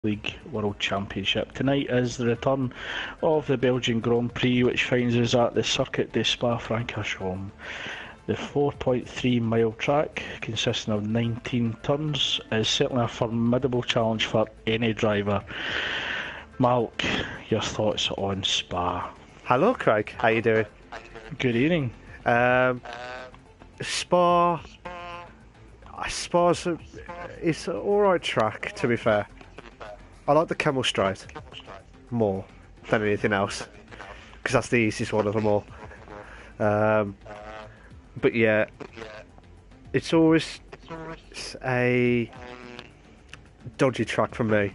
League World Championship. Tonight is the return of the Belgian Grand Prix, which finds us at the Circuit de Spa-Francorchamps. The 4.3 mile track, consisting of 19 turns, is certainly a formidable challenge for any driver. Malk, your thoughts on Spa? Hello, Craig. How you doing? Good evening. Spa. Spa's it's an alright track, to be fair. I like the Camel Straight more than anything else, because that's the easiest one of them all. But yeah, it's always a dodgy track for me.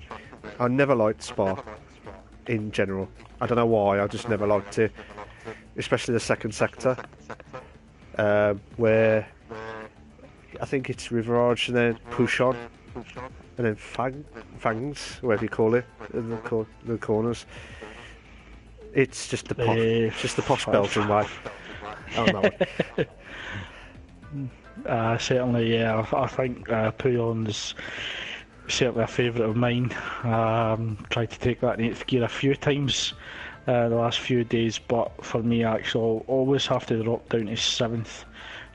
I never liked Spa in general. I don't know why, I just never liked it. Especially the second sector, where I think it's Riverage and then Push On, and then Fangs, whatever you call it, in the corners. It's just the posh Belgian way. I don't know. Certainly, yeah. I think Pouillon's certainly a favourite of mine. Tried to take that in 8th gear a few times the last few days, but for me, actually, I'll always have to drop down to 7th,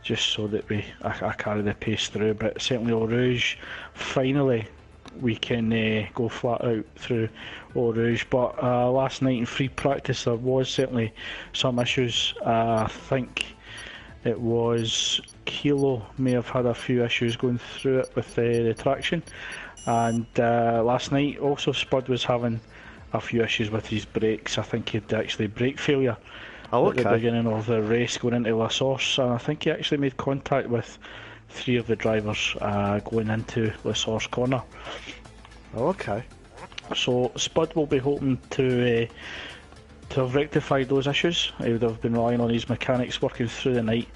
just so that I carry the pace through. But certainly Eau Rouge, finally we can go flat out through Eau Rouge. But last night in free practice there was certainly some issues. I think it was Kilo may have had a few issues going through it with the traction, and last night also Spud was having a few issues with his brakes. I think he had actually brake failure at the beginning of the race going into La Source, and I think he actually made contact with 3 of the drivers going into La Source corner. So Spud will be hoping to have rectified those issues. He would have been relying on his mechanics working through the night,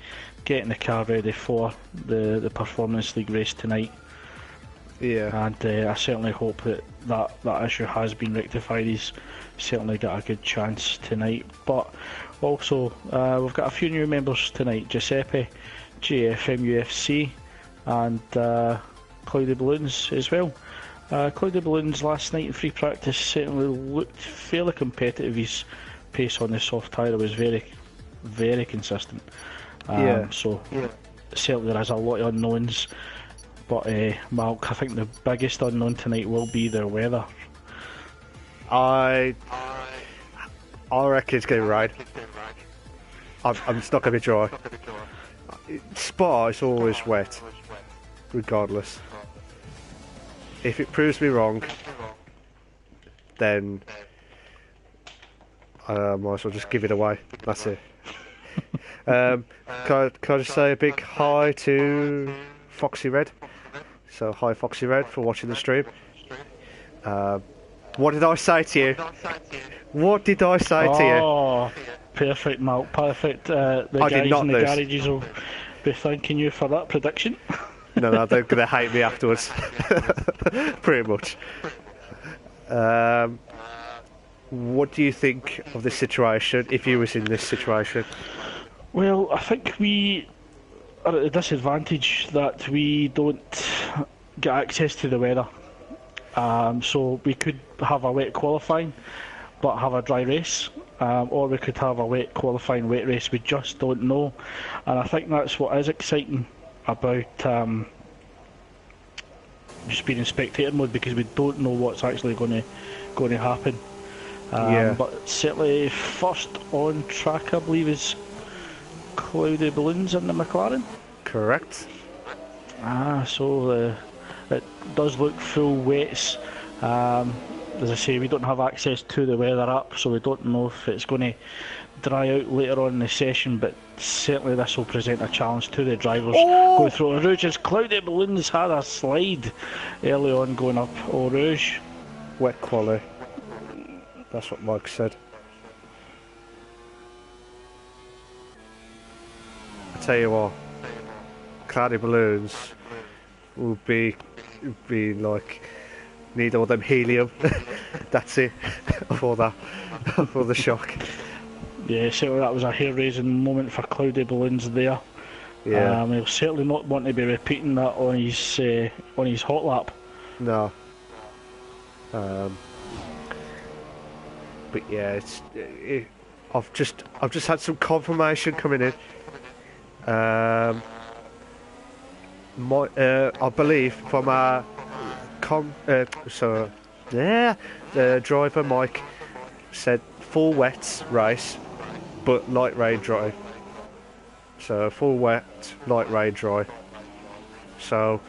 getting the car ready for the Performance League race tonight. Yeah. And I certainly hope that issue has been rectified. He's certainly got a good chance tonight. But also, we've got a few new members tonight. Giuseppe, JFMUFC, and Cloudy Balloons as well. Cloudy Balloons last night in free practice certainly looked fairly competitive. His pace on the soft tyre was very, very consistent. So certainly there is a lot of unknowns. But Malk, I think the biggest unknown tonight will be the weather. I reckon it's going to rain. It's not going to be dry. Spa is always wet, regardless. If it proves me wrong, then I might as well just give it away. That's it. Can I just say a big hi to Foxy Red? So hi Foxy Red for watching the stream. What did I say to you? What did I say to you? Oh, perfect, Malk, perfect. The guys in the garages will be thanking you for that prediction. No, they're going to hate me afterwards. Pretty much. What do you think of this situation, if you was in this situation? Well, I think we are at a disadvantage that we don't get access to the weather. So we could have a wet qualifying but have a dry race, or we could have a wet qualifying, wet race. We just don't know, and I think that's what is exciting about just being in spectator mode, because we don't know what's actually going to happen. But certainly first on track, I believe, is Cloudy Balloons in the McLaren. Correct. So it does look full wets. As I say, we don't have access to the weather app, so we don't know if it's going to dry out later on in the session, but certainly this will present a challenge to the drivers going through Eau Rouge. Cloudy Balloons had a slide early on going up Eau Rouge. Wet quality. That's what Mike said. I tell you what, Cloudy Balloons will be like, need all them helium. That's it for the shock. Yeah, certainly that was a hair-raising moment for Cloudy Balloons there. Yeah. He'll certainly not want to be repeating that on his hot lap. No. Um, but yeah, I've just had some confirmation coming in. I believe from our the driver Mike said full wet race, but light rain dry. So full wet, light rain dry. So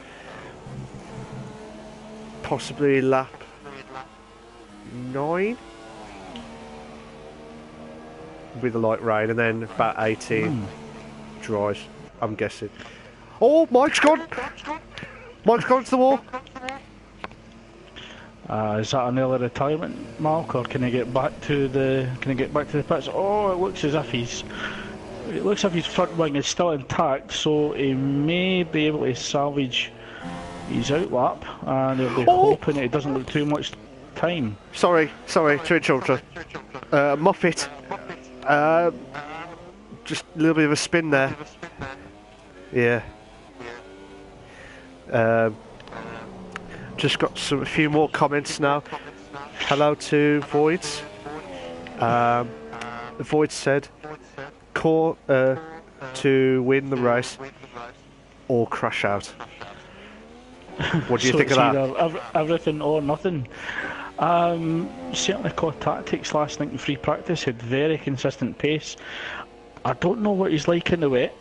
possibly lap 9 with the light rain, and then about 18 dries, I'm guessing. Oh, Mike's gone! Mike's gone to the wall. Is that an early retirement, Mark, or can he get back to the pits? Oh, it looks as if his front wing is still intact, so he may be able to salvage his outlap, and he'll be hoping that it doesn't look too much time. Sorry to interrupt you. Muffet. Just a little bit of a spin there. Yeah. Just got a few more comments now. Hello to Voids. Void said, "Core to win the race or crash out." What do you think of that? Everything or nothing. Certainly Core Tactics last night in free practice had very consistent pace. I don't know what he's like in the wet,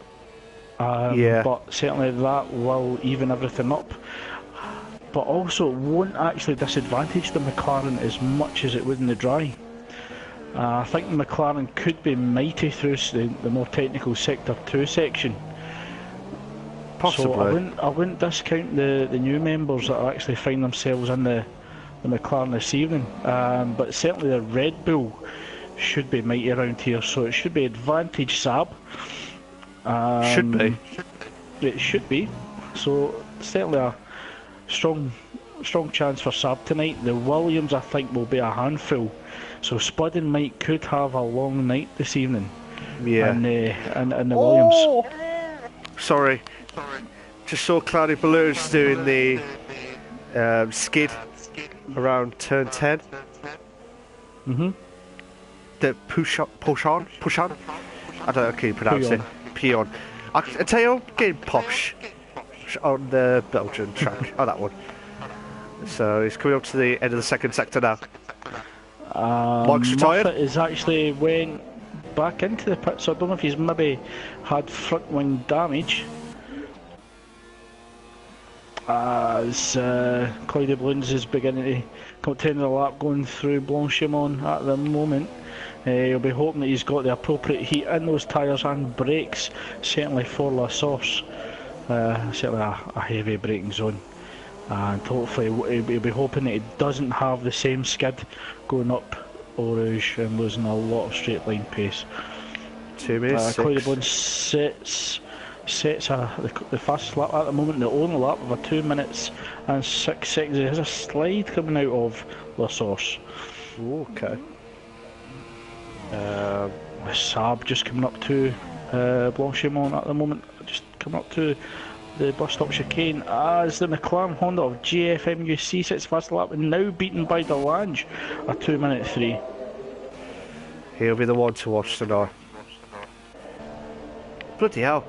but certainly that will even everything up. But also it won't actually disadvantage the McLaren as much as it would in the dry. I think the McLaren could be mighty through the more technical Sector 2 section. Possibly. So I wouldn't discount the new members that actually find themselves in the McLaren this evening. But certainly the Red Bull should be mighty around here, so it should be advantage Saab. Should be. It should be. So certainly a strong chance for Saab tonight. The Williams, I think, will be a handful. So Spud and Mike could have a long night this evening. Yeah. And the Williams. Sorry. Just saw Cloudy Balloons doing the skid around turn 10. The push on. I don't know how you pronounce it. Peon. I tell you, I'm getting posh on the Belgian track. Oh, that one. So he's coming up to the end of the second sector now. Mike's retired. Moffat is actually went back into the pit, so I don't know if he's maybe had front wing damage. As Cloudy Balloons is beginning to come to the end of the lap, going through Blanchimont at the moment. He'll be hoping that he's got the appropriate heat in those tyres and brakes, certainly for La Source. Certainly a heavy braking zone. And hopefully he'll be hoping that he doesn't have the same skid going up Eau Rouge and losing a lot of straight line pace. 2 minutes. Cloudy Balloons sets the fastest lap at the moment, the only lap of a 2 minutes and 6 seconds. There's a slide coming out of La Source. Okay. Saab just coming up to Blanchimont at the moment, just coming up to the bus stop chicane as the McLaren Honda of GFMUC sits fast lap and now beaten by Delange, a 2:03. He'll be the one to watch tonight. Bloody hell.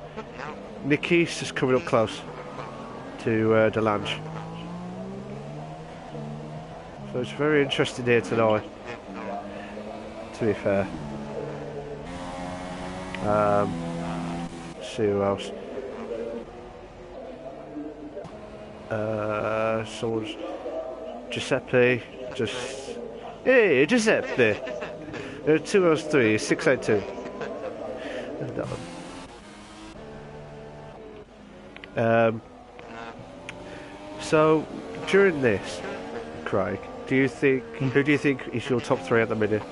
Nicky's just coming up close to Delange. So it's very interesting here tonight, to be fair. Let's see who else. Someone's Giuseppe. Hey, Giuseppe. 203, 682. So during this, Craig, who do you think is your top 3 at the minute?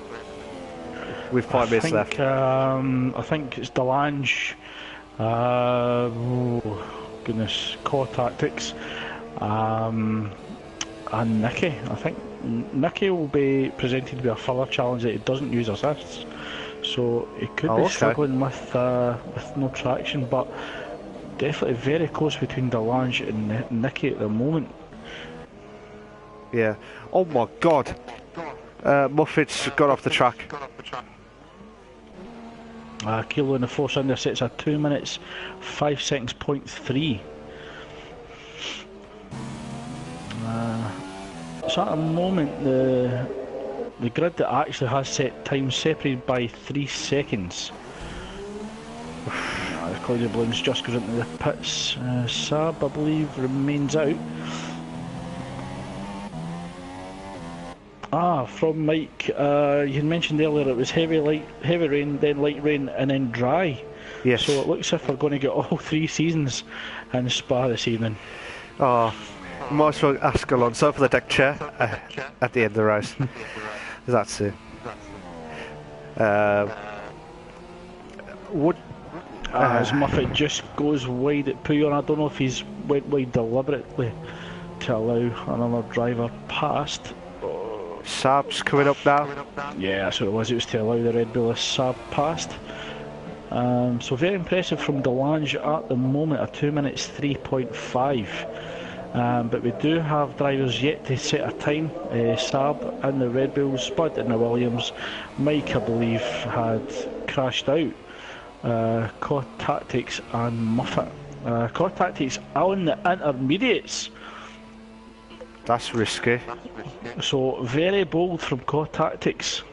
With 5 minutes left. I think it's Delange. Core Tactics. And Nicky. I think Nicky will be presented with a further challenge that he doesn't use assists, so he could be struggling with no traction, but definitely very close between Delange and Nicky at the moment. Yeah. Oh my God. Muffet's got off the track. Kilo in the Force India sets a 2 minutes 5 seconds .3. So at the moment the grid that actually has set times separated by 3 seconds. Claudia Bloom's just goes into the pits. Saab, I believe, remains out. From Mike, you mentioned earlier it was heavy rain, then light rain, and then dry. Yes. So it looks as if we're going to get all 3 seasons in Spa this evening. Oh, might as well ask Alonso for the deck chair at the end of the race. That's it. As Muffet just goes wide at Puyon, I don't know if he's went wide deliberately to allow another driver past. Saab's coming up now. Yeah, that's what it was. It was to allow the Red Bull as Saab past. So very impressive from Delange at the moment, a 2 minutes 3.5. But we do have drivers yet to set a time. Saab and the Red Bulls, Spud and the Williams. Mike, I believe, had crashed out. Core Tactics and Muffet. Core Tactics on the intermediates. That's risky. So very bold from Core Tactics.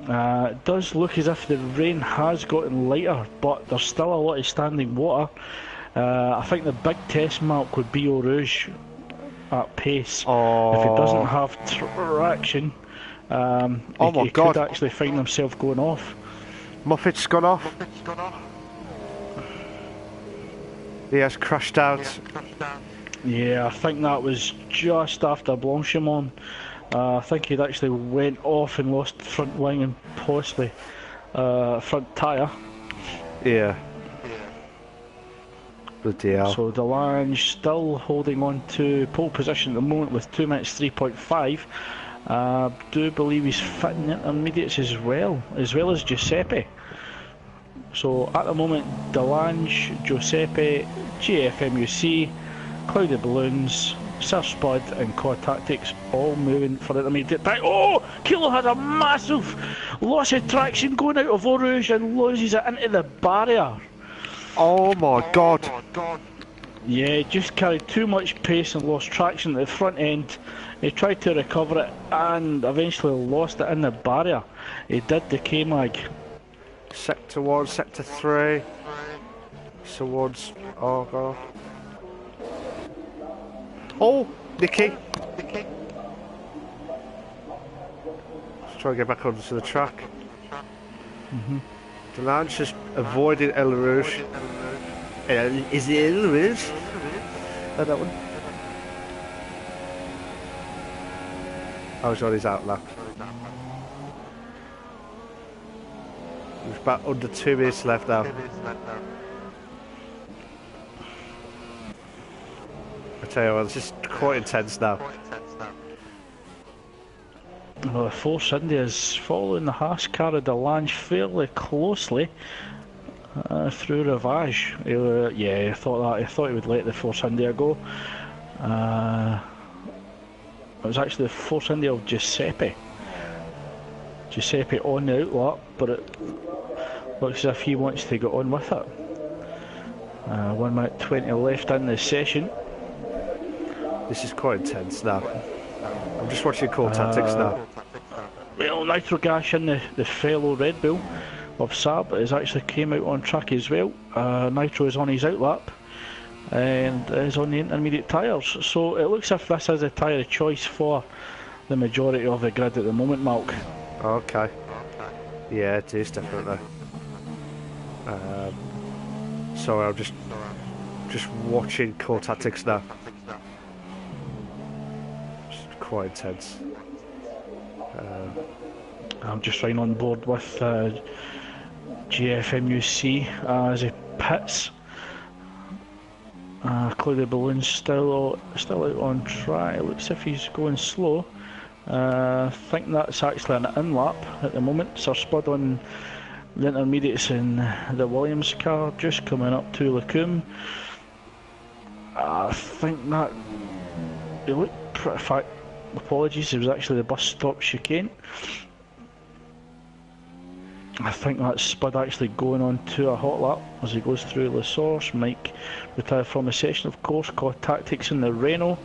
It does look as if the rain has gotten lighter, but there's still a lot of standing water. I think the big test mark would be Eau Rouge at pace. If he doesn't have traction, he could actually find himself going off. Muffet's gone off. He has crashed out. Yeah, I think that was just after Blanchimont. I think he'd actually went off and lost front wing and possibly front tyre. Yeah. Bloody hell. So Delange still holding on to pole position at the moment with 2 minutes 3.5. Do believe he's fitting intermediates as well as Giuseppe. So at the moment, Delange, Giuseppe, GFMUC, Cloudy Balloons, Sir Spud and Core Tactics all moving for intermediate time. Oh! Kilo has a massive loss of traction going out of Eau Rouge and loses it into the barrier. Oh my God. Yeah, just carried too much pace and lost traction at the front end. He tried to recover it and eventually lost it in the barrier. He did the K-mag. Sector 1, Sector 3. Towards... Oh God. Oh! Nicky! Let's try and get back onto the track. Delange just avoided El Rouge. Is it El Rouge? That one? Oh, he's on his outlap. There's about under 2 minutes left now. I tell you what, this is quite intense now. Well, the Force India is following the Haas car of Delange fairly closely through Rivage. Yeah, I thought he would let the Force India go. It was actually the Force India of Giuseppe. Giuseppe on the outlap, but it looks as if he wants to get on with it. 1 minute 20 left in the session. This is quite intense now. I'm just watching Core Tactics now. Well, Nitro Gas in the fellow Red Bull of Saab has actually came out on track as well. Nitro is on his outlap and is on the intermediate tyres. So it looks as if this is a tyre of choice for the majority of the grid at the moment, Malk. Okay. Yeah, it is definitely. Sorry, I'm just watching Core Tactics now. It's quite intense. I'm just right on board with GFMUC as he pits. Cloudy Balloon's still out on track. It looks as if he's going slow. I think that's actually an in-lap at the moment. Sir Spud on the intermediates in the Williams car, just coming up to Lacombe. I think that... He looked In fact, apologies, it was actually the bus stop chicane. I think that's Spud actually going on to a hot lap as he goes through La Source. Mike retired from the session, of course. Caught Tactics in the Renault.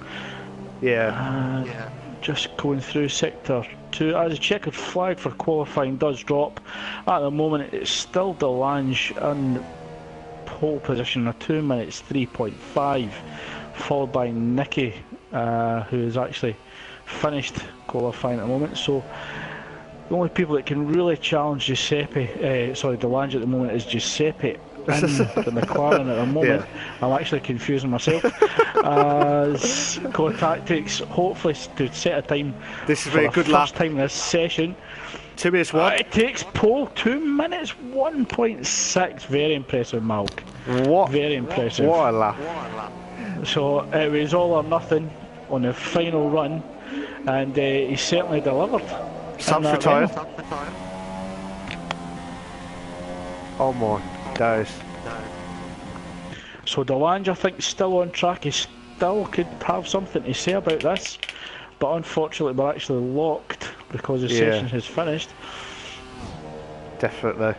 Just going through sector 2 as a checkered flag for qualifying does drop. At the moment it's still Delange in pole position, a 2 minutes 3.5, followed by Nicky, who is actually finished qualifying at the moment. So the only people that can really challenge Delange at the moment is Giuseppe in the McLaren at the moment. I'm actually confusing myself. As Core Tactics hopefully to set a time. This is a very good lap. First time this session. 2 minutes 1. It takes pole 2 minutes 1.6. Very impressive, Malk. What? Very impressive. What a lap. So it was all or nothing on the final run, and he certainly delivered. Sam's retired. Oh my days. So Delange, I think, still on track. He still could have something to say about this, but unfortunately we're actually locked because the session has finished. Definitely.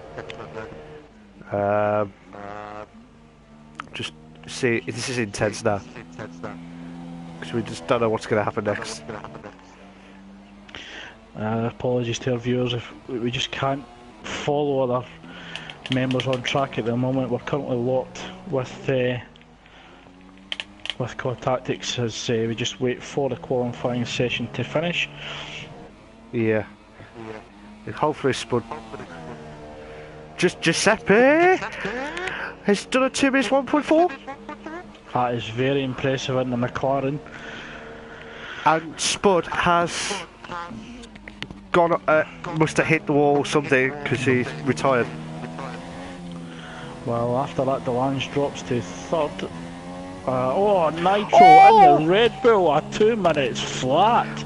Just see, this is intense now, because we just don't know what's going to happen next. Apologies to our viewers if we just can't follow other members on track at the moment. We're currently locked with Core Tactics as we just wait for the qualifying session to finish. Yeah. And hopefully Spud. Just Giuseppe has done a 2 minutes 1.4. That is very impressive in the McLaren. And Spud has gone, must have hit the wall or something because he's retired. Well, after that, Delange drops to third. Nitro in the Red Bull, a 2 minutes flat.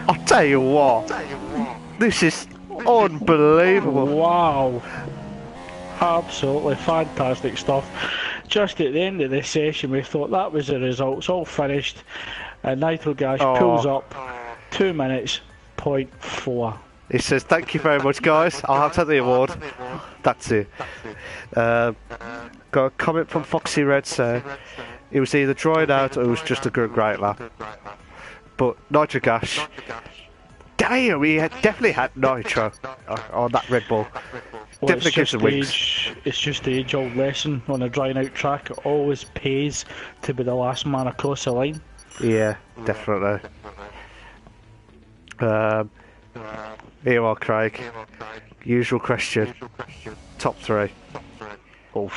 I'll tell you what, this is unbelievable. Wow. Absolutely fantastic stuff. Just at the end of the session, we thought that was the results, all finished. And Nitro Gas pulls up 2 minutes, 0.4. He says, thank you very much, guys. I'll have to take the award. That's it. Got a comment from Foxy Red saying it was either drying out or it was just a great lap. But Nitro Gas, damn, we definitely had Nitro on that Red Bull. Well, definitely gives the wings. It's just the age-old lesson on a drying out track. It always pays to be the last man across the line. Yeah, definitely. Here you are, Craig. Usual question. Top 3. Oh,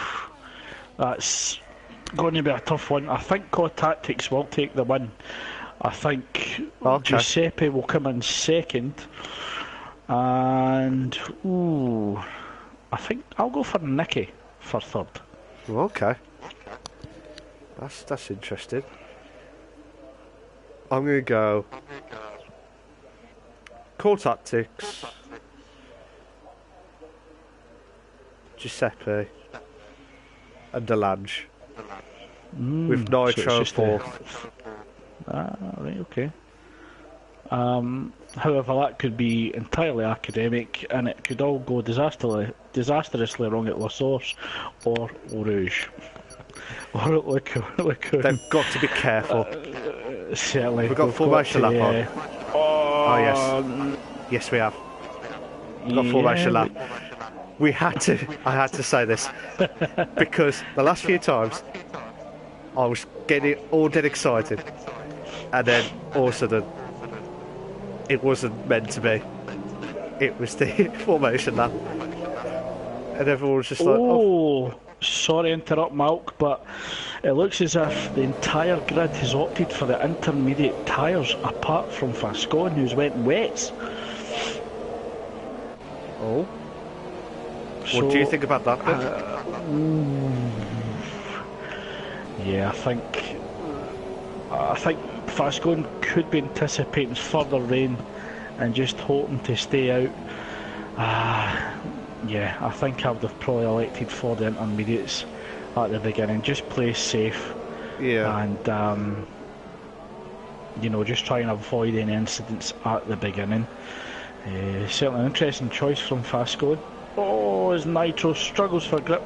that's going to be a tough one. I think Core Tactics will take the win. I think Giuseppe will come in second. And, I think I'll go for Nicky for third. Okay. That's interesting. I'm going to go Core Tactics, Giuseppe, and Delange. With Nitro fourth. Right, okay. However, that could be entirely academic, and it could all go disastrously wrong at La Source or Rouge. Or at Leclerc. They've got to be careful. Certainly. We've got formation lap on. Oh yes. Yes, we have. We've got formation lap. I had to say this, because the last few times I was getting all dead excited, and then all of a sudden it wasn't meant to be. It was the formation lap, and everyone was just like, "Oh, sorry to interrupt, Malk, but it looks as if the entire grid has opted for the intermediate tyres, apart from Fascon, who's went wets." Oh. So, what do you think about that bit? Yeah, I think Fascon could be anticipating further rain and just hoping to stay out. Yeah, I think I would have probably elected for the intermediates at the beginning. Just play safe. Yeah. And you know, just try and avoid any incidents at the beginning. Certainly an interesting choice from Fasco. Oh, as Nitro struggles for grip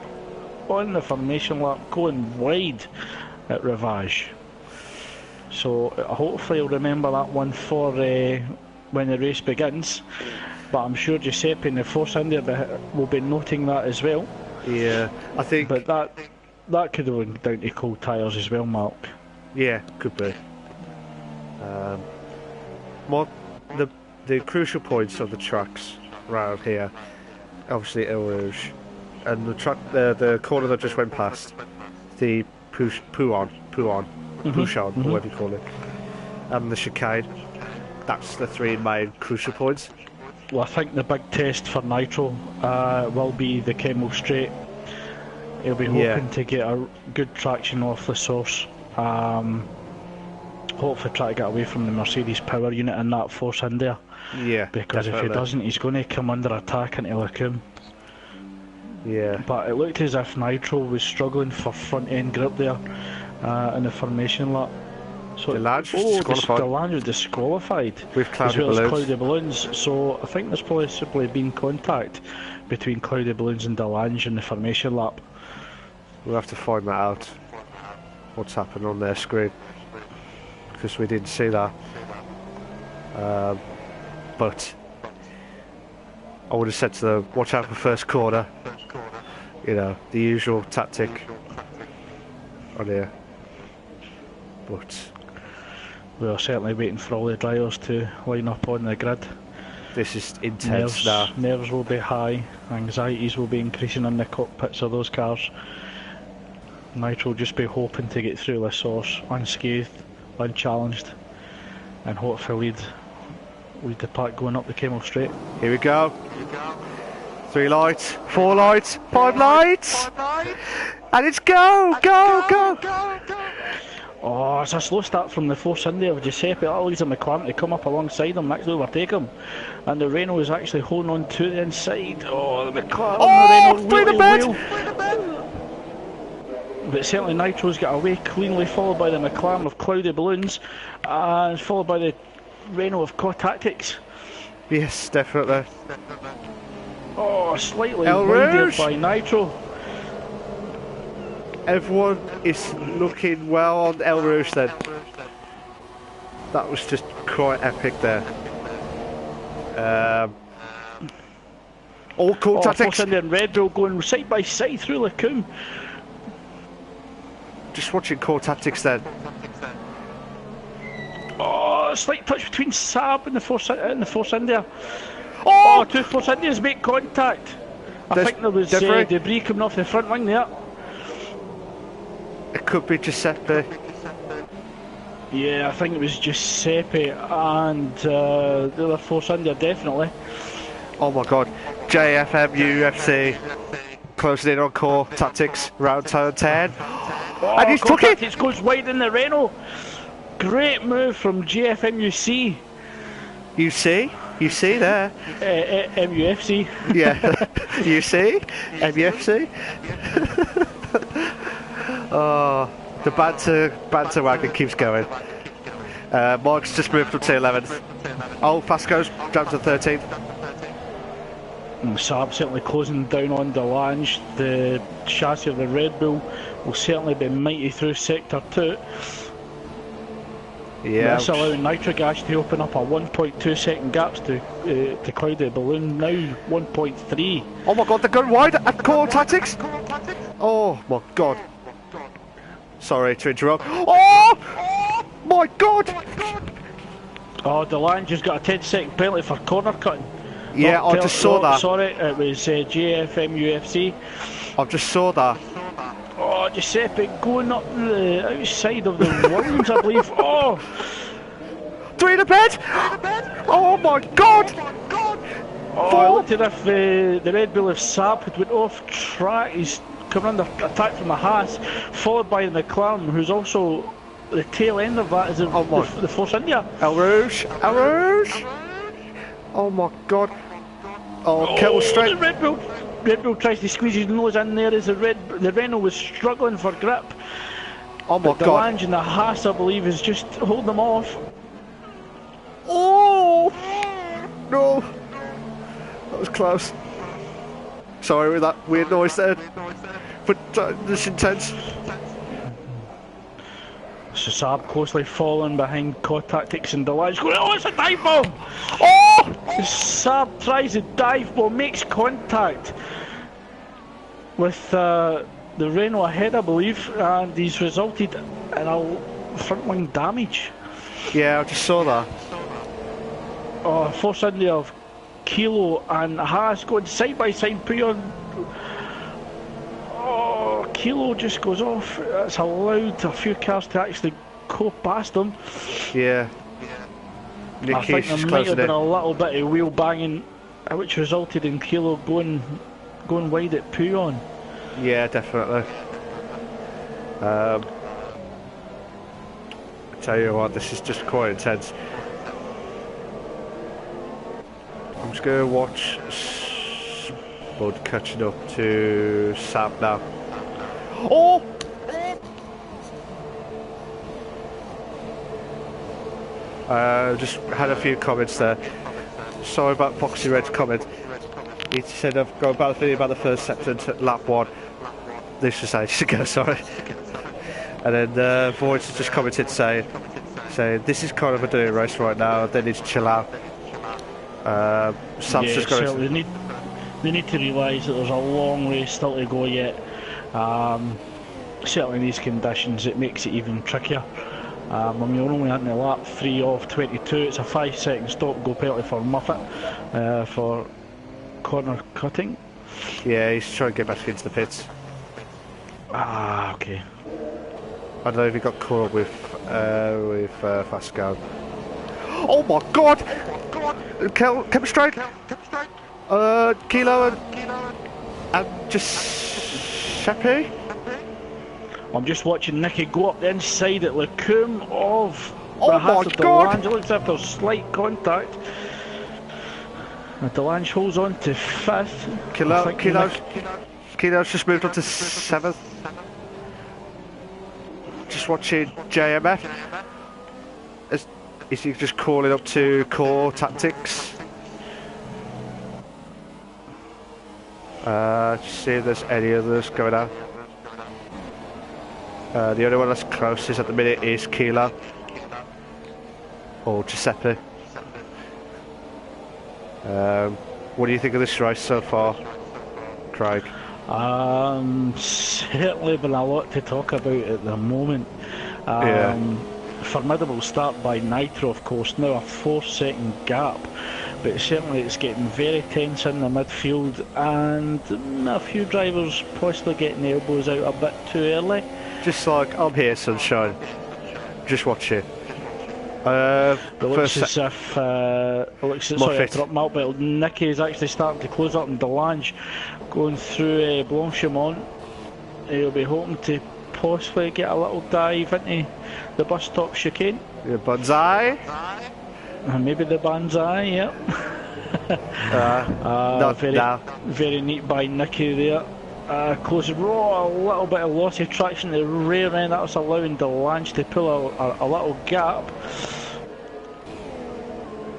on the formation lap, going wide at Ravage. So hopefully he'll remember that one for when the race begins. But I'm sure Giuseppe in the Force India will be noting that as well. Yeah, I think. But that could have been down to cold tyres as well, Mark. Yeah, could be. The crucial points of the tracks around here, obviously Eau Rouge, and the corner that just went past, the Pouchon, whatever you call it, and the chicane. That's the three main crucial points. Well, I think the big test for Nitro will be the Kemmel Straight. He'll be hoping to get a good traction off the source. Hopefully try to get away from the Mercedes power unit in that Force India. Yeah, because definitely. If he doesn't, he's going to come under attack into Lecombe. Yeah. But it looked as if Nitro was struggling for front end grip there in the formation lap. So Delange was disqualified. Delange was disqualified. With cloudy as well balloons. As cloudy balloons. So I think there's possibly been contact between cloudy balloons and Delange in the formation lap. We'll have to find that out. What's happened on their screen? Because we didn't see that. But I would have said to them, watch out for first corner. You know, the usual tactic on here. But we are certainly waiting for all the drivers to line up on the grid. This is intense now. Nerves will be high, anxieties will be increasing in the cockpits of those cars. Nitro will just be hoping to get through the source unscathed, unchallenged, and hopefully lead the pack going up the Kemmel Straight. Here we go. 3 lights, 4 lights, 5 lights, and it's go! Oh, it's a slow start from the Force India of Giuseppe. That leaves the McLaren to come up alongside him, actually overtake him. And the Renault is actually holding on to the inside. Oh, the McLaren, the Renault wheel. But certainly Nitro's got away cleanly, followed by the McLaren of Cloudy Balloons, and followed by the Renault of Co Tactics. Yes, definitely. Oh, slightly winded by Nitro. Everyone is looking well on El Rouge then. That was just quite epic there. All cool tactics. Force India and Red Bull going side by side through Lecombe. Just watching core tactics then. Oh, a slight touch between Saab and the Force India. Oh, two Force Indias make contact. I think there was debris coming off the front wing there. It could be Giuseppe. Yeah, I think it was Giuseppe and the other Force India, definitely. Oh my god. JFM UFC. Closing in on core tactics, round turn 10. Oh, and he's took it! It goes wide in the Renault. Great move from GFMUC. You see there. MUFC. Yeah. You see? MUFC. Oh, the banter wagon keeps going. Mark's just moved up to 11th. Oh, Fasco's down to 13th. Saab certainly closing down on Delange. The chassis of the Red Bull will certainly be mighty through sector 2. Yeah. That's allowing Nitrogas to open up a 1.2 second gaps to Cloudy Balloon, now 1.3. Oh my god, they're going wide at core tactics. Oh my god. Sorry to interrupt. Oh my god. Oh, Delange has got a 10-second penalty for corner cutting. Yeah, I just saw that. Sorry, it was JFM UFC. I just saw that. Oh, Giuseppe going up the outside of the lines, I believe. Oh! 3 in the bed! Oh my god! Oh, it looked as if the Red Bull of Saab had went off track. He's coming under attack from the Haas, followed by the McLaren, who's also the tail end of that is the Force India. El Rouge! Oh my god. Oh, Kettle straight. The Red Bull tries to squeeze his nose in there as the Renault was struggling for grip. Oh my god. The Lange and the Haas, I believe, is just holding them off. was close. Sorry with that weird noise there. But this intense. So Saab closely following behind Core Tactics and Delange. Oh, it's a dive bomb! Oh! Saab tries a dive bomb, makes contact with the Renault ahead, I believe, and he's resulted in a front wing damage. Yeah, I just saw that. Oh, force in there of Kilo and Haas going side by side. Puyon. Oh, Kilo just goes off. That's allowed a few cars to actually go past him. Yeah. I think there might have been a little bit of wheel banging, which resulted in Kilo going wide at Puyon. Yeah, definitely. I tell you what, this is just quite intense. I'm just going to watch Spud catching up to Sam now. Oh! Just had a few comments there. Sorry about Foxy Red's comment. He said I've got about a video about the first sector at lap 1. This was ages ago, sorry. And then Voids has just commented saying this is kind of a dirty race right now, they need to chill out. Sam's just got they need to realise that there's a long race still to go yet. Certainly in these conditions it makes it even trickier. When you're only at the lap 3 of 22, it's a 5-second stop go penalty for Muffet for corner cutting. Yeah, he's trying to get back into the pits. Ah, okay. I don't know if he got caught up with Fasco. Oh my god! Kept straight. Kilo and Giuseppe. I'm just watching Nicky go up the inside at Lecombe of oh my god! Delange. It looks like there's slight contact. Delange holds on to 5th. Kilo's just moved on to 7th. Just watching JMF. Is he just calling up to Core Tactics? Just see if there's any others going out. The only one that's closest at the minute is Kilo or Giuseppe. What do you think of this race so far, Craig? Certainly been a lot to talk about at the moment. Formidable start by Nitro, of course, now a 4-second gap, but certainly it's getting very tense in the midfield and a few drivers possibly getting the elbows out a bit too early. Just like, I'm here, sunshine. Just watch it. It looks as if sorry, I dropped my out, but Nicky is actually starting to close up, and Delange going through Blanchimont. He'll be hoping to possibly get a little dive into the bus stop chicane. The banzai? Maybe the banzai, yep. Very neat by Nicky there. Close row, a little bit of loss of traction at the rear end. That was allowing Delange to pull a little gap.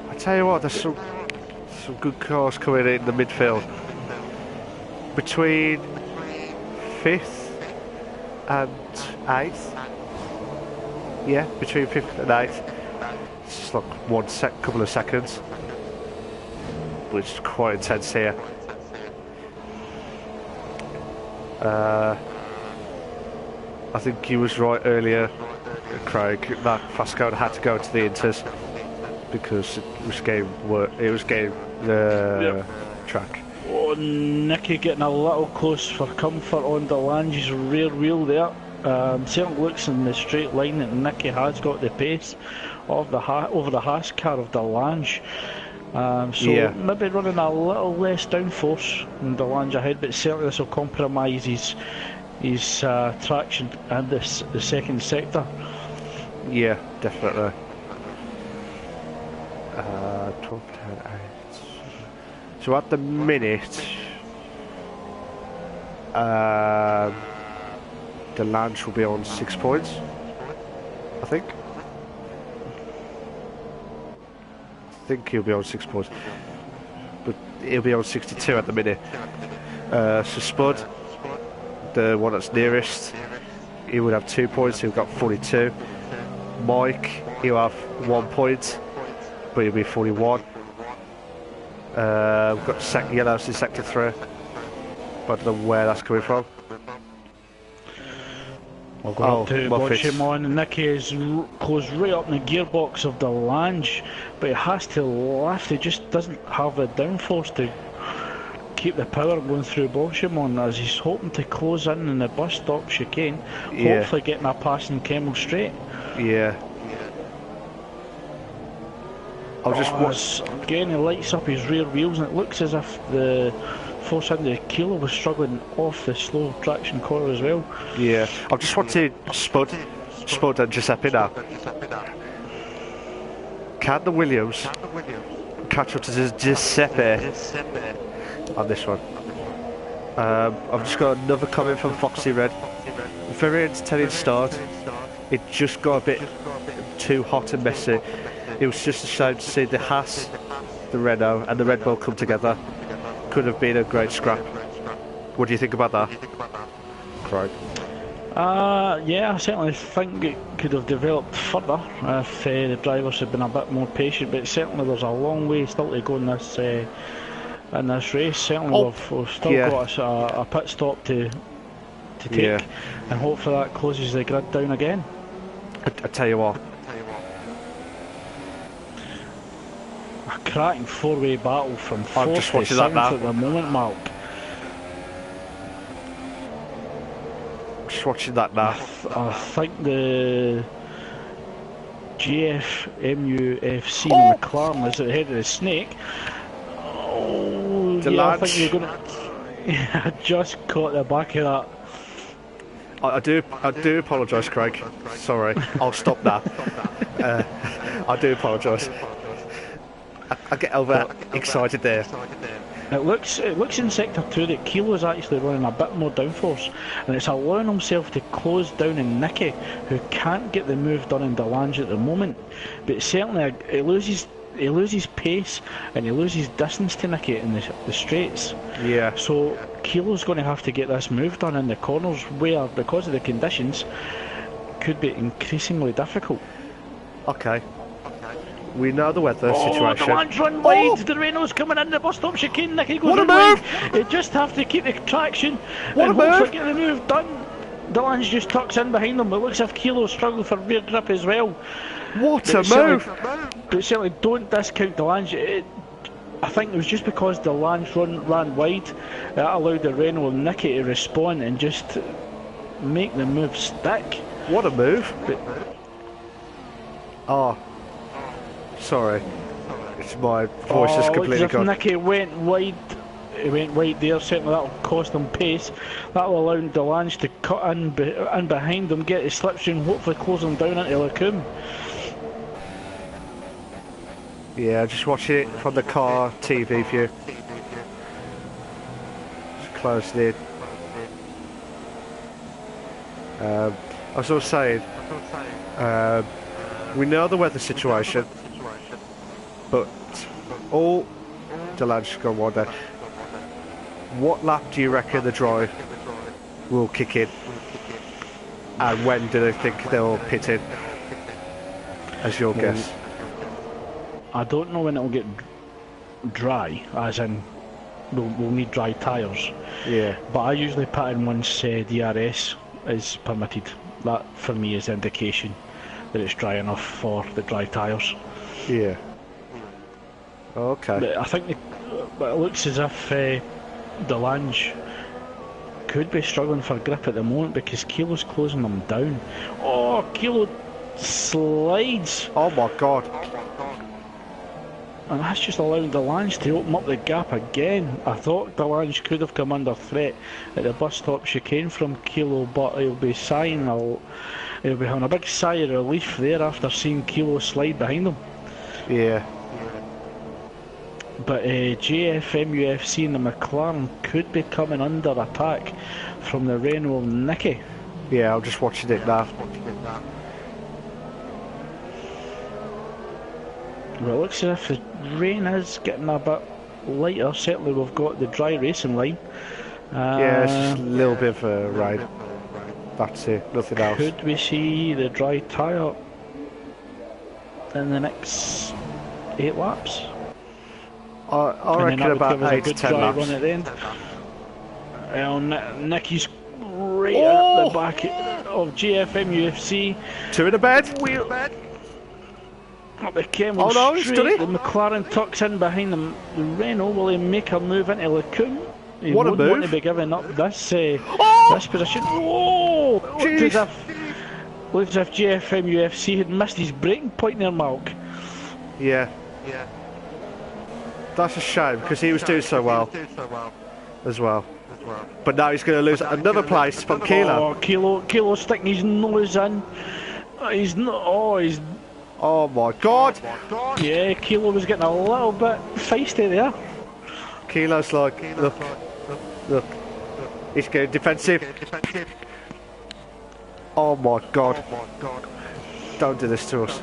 I tell you what, there's some good cars coming in the midfield. Between 5th and 8th. Yeah, between 5th and 8th. It's just like couple of seconds. Which is quite intense here. I think he was right earlier, Craig, that Fasco had to go to the Inters because it was getting the track. Oh, Nicky getting a little close for comfort on Delange's rear wheel there. Certainly looks in the straight line that Nicky has got the pace of over the Haas car of Delange. Maybe running a little less downforce than Delange ahead, but certainly this will compromise his traction and the second sector. Yeah, definitely. 12, 10, 8. So at the minute, Delange will be on 6 points, I think. I think he'll be on 6 points. but he'll be on 62 at the minute. So Spud, the one that's nearest, he would have 2 points, he'll got 42. Mike, he'll have 1 point, but he'll be 41. We've got Yellow's in sector 3, but I don't know where that's coming from. We'll go up to Boschemon, and Nicky is close right up in the gearbox of the Lange, but he has to lift. He just doesn't have the downforce to keep the power going through Boschemon, as he's hoping to close in the bus stop chicane, hopefully getting a passing Kemmel straight. Yeah. I'll just watch. Again, he lights up his rear wheels, and it looks as if the force under the Kilo was struggling off the slow traction corner as well. Yeah, I've just wanted Spud and Giuseppe now. Can the Williams catch up to Giuseppe on this one? I've just got another comment from Foxy Red. Very entertaining start. It just got a bit too hot and messy. It was just a shame to see the Haas, the Renault and the Red Bull come together. Could have been a great scrap. What do you think about that, Craig? Yeah, I certainly think it could have developed further if the drivers had been a bit more patient, but certainly there's a long way still to go in this race. Certainly we've still got a pit stop to take, and hopefully that closes the grid down again. I tell you what, a cracking four-way battle from 4th to 7th at the moment, Mark. Just watching that now. I think the GF-MUFC and McLaren is at the head of the snake. Oh, I think you're going to... I just caught the back of that. I do apologise, Craig. Sorry, I'll stop now. I do apologise. I get excited there. It looks in sector 2 that Kilo's actually running a bit more downforce, and it's allowing himself to close down on Nicky, who can't get the move done in Delange at the moment. But certainly he loses pace and he loses distance to Nicky in the straights. Yeah. So Kilo's going to have to get this move done in the corners, where, because of the conditions, could be increasingly difficult. Okay. We know the weather situation. The Lange run wide. The Renault's coming in the bus stop chicane. Nicky goes in wide. They just have to keep the traction and hopefully get the move done. The Lange just tucks in behind them. It looks as if Kilo struggles for rear grip as well. What a move! But certainly don't discount the Lange. I think it was just because the Lange ran wide that allowed the Renault and Nicky to respond and just make the move stick. What a move! Sorry, it's my voice is completely gone. Nicky went wide. He went wide there. Certainly that'll cost him pace. That'll allow Delange to cut in behind him, get his slipstream, hopefully close him down into Lacombe. Yeah, just watching it from the car TV view. Just closed in. I was also saying, we know the weather situation, but all Delange gone one day. What lap do you reckon the drive will kick in? And when do they think they'll pit in? As your guess? I don't know when it'll get dry, as in we'll need dry tyres. Yeah. But I usually pit in once DRS is permitted. That for me is indication that it's dry enough for the dry tyres. Yeah. Okay. But I think it looks as if Delange could be struggling for grip at the moment because Kilo's closing them down. Oh, Kilo slides. Oh my god. And that's just allowing Delange to open up the gap again. I thought Delange could have come under threat at the bus stop chicane from Kilo, but he'll be having a big sigh of relief there after seeing Kilo slide behind him. Yeah. But JFMUFC and the McLaren could be coming under attack from the Renault and Nicky. Yeah, I'm just watching it now. Well, it looks as if the rain is getting a bit lighter. Certainly we've got the dry racing line. Yeah, it's just a little bit of a rain. That's it, nothing else. Could we see the dry tyre in the next 8 laps? I reckon about 8 to 10 laps. Run at the end. Nicky's right at the back of GFM UFC. 2 in the bed. Up the Kemmel straight. The McLaren tucks in behind the Renault. Will he make a move into LeCun? He won't want to be giving up this this position. Oh! Looks as if GFM UFC had missed his breaking point there, Malk. Yeah. That's a shame because he was doing so well as well. But now he's going to lose another place from Kilo. Oh, Kilo sticking his nose in. He's not. Oh my God! Yeah, Kilo was getting a little bit feisty there. Kilo's like, look. He's getting defensive. Oh my God! Don't do this to us.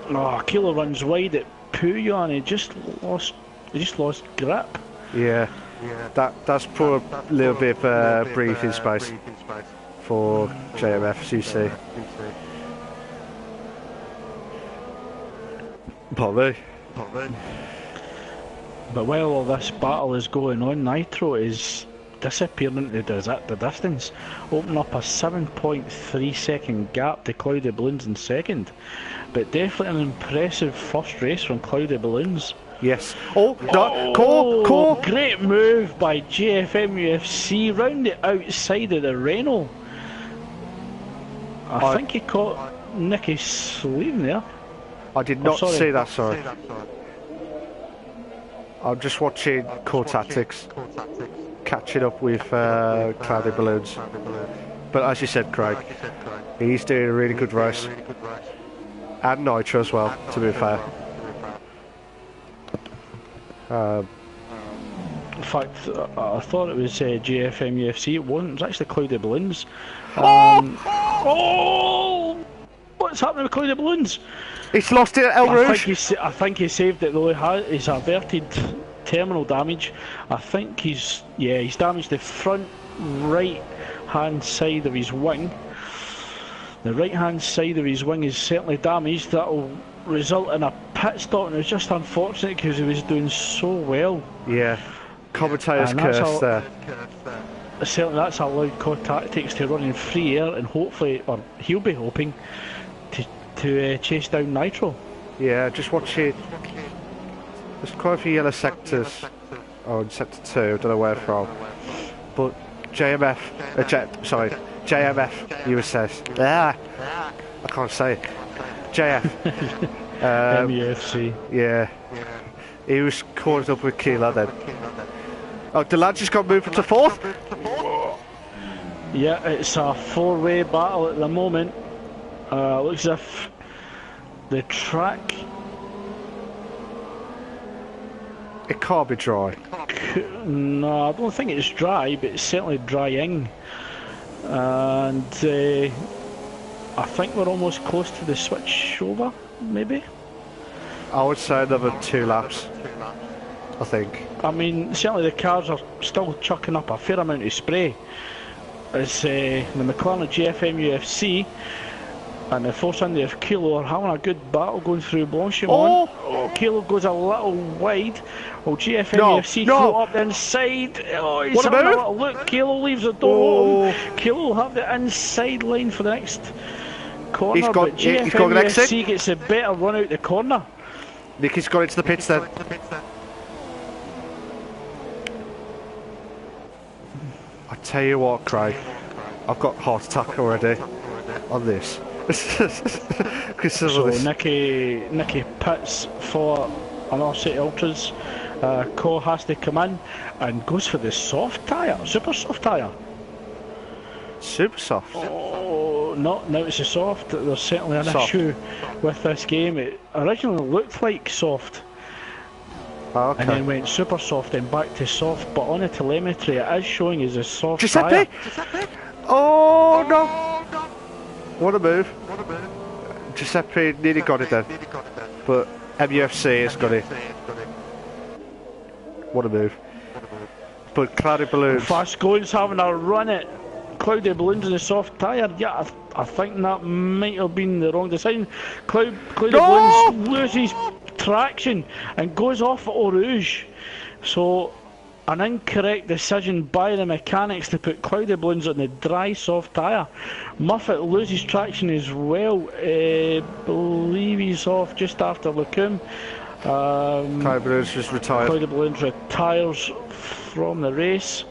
Oh, Kilo runs wide at Puyo and he just lost grip. Yeah. That's put a little bit of breathing space for JMF, as you see. Probably. But while all this battle is going on, Nitro is disappearing into the distance, opening up a 7.3 second gap to Cloudy Balloons in second. But definitely an impressive first race from Cloudy Balloons. Yes. Core. Great move by GFM UFC round the outside of the Renault. I think he caught Nicky's sleeve there. I did not see that, sorry. I'm just watching Core Tactics, catching up with Cloudy Balloons. But as you said, Craig, he's doing a really good race. And Nitro as well, to be fair. In fact, I thought it was GFM UFC. It wasn't. It was actually Cloudy Balloons. What's happening with Cloudy Balloons? He's lost it at El Rouge. I think he saved it though. He's averted terminal damage. I think he's damaged the front right hand side of his wing. The right hand side of his wing is certainly damaged. That will result in a pit stop, and it's just unfortunate because he was doing so well. Yeah, commentator's curse there. Certainly that's allowed Core Tactics to run in free air and hopefully, or he'll be hoping, to chase down Nitro. Yeah, just watch it. There's quite a few yellow sectors. Oh, in sector 2, I don't know where from. But JMF, you says. I can't say it. JF. MUFC. Yeah. He was caught up with Kilo then. Oh, the lad just got moved to 4th? Yeah, it's a 4-way battle at the moment. Looks as if the track... It can't be dry. No, I don't think it's dry, but it's certainly drying. And I think we're almost close to the switch over, maybe? I would say another 2 laps, I think. I mean, certainly the cars are still chucking up a fair amount of spray. As the McLaren GFM UFC and the Force India of Kilo are having a good battle going through Blanchimont. Oh, Kilo goes a little wide. Well, GFM UFC float up the inside. Oh, he's having a little look. Kilo leaves the door open. Kilo will have the inside line for the next corner, but GFM UFC gets a better run out the corner. Nicky's got into the pits then. I tell you what, Craig, I've got heart attack already on this. So Nicky pits for another City Ultras. Core has to come in and goes for the soft tyre, super soft tyre. Super soft? Oh, no, it's a soft. There's certainly an issue with this game. It originally looked like soft. Okay. And then went super soft and back to soft, but on the telemetry it is showing as a soft tyre. Oh no! What a move. Giuseppe nearly got it then, but MUFC has got it. What a move. But Cloudy Balloons... Fast Going's having a run at Cloudy Balloons in the soft tyre. Yeah, I think that might have been the wrong decision. Cloudy Balloons loses traction and goes off at Eau Rouge. So, an incorrect decision by the mechanics to put Cloudy Balloons on the dry soft tyre. Muffet loses traction as well. Believe he's off just after Lacombe. Cloudy Balloons just retired. Cloudy Balloons retires from the race.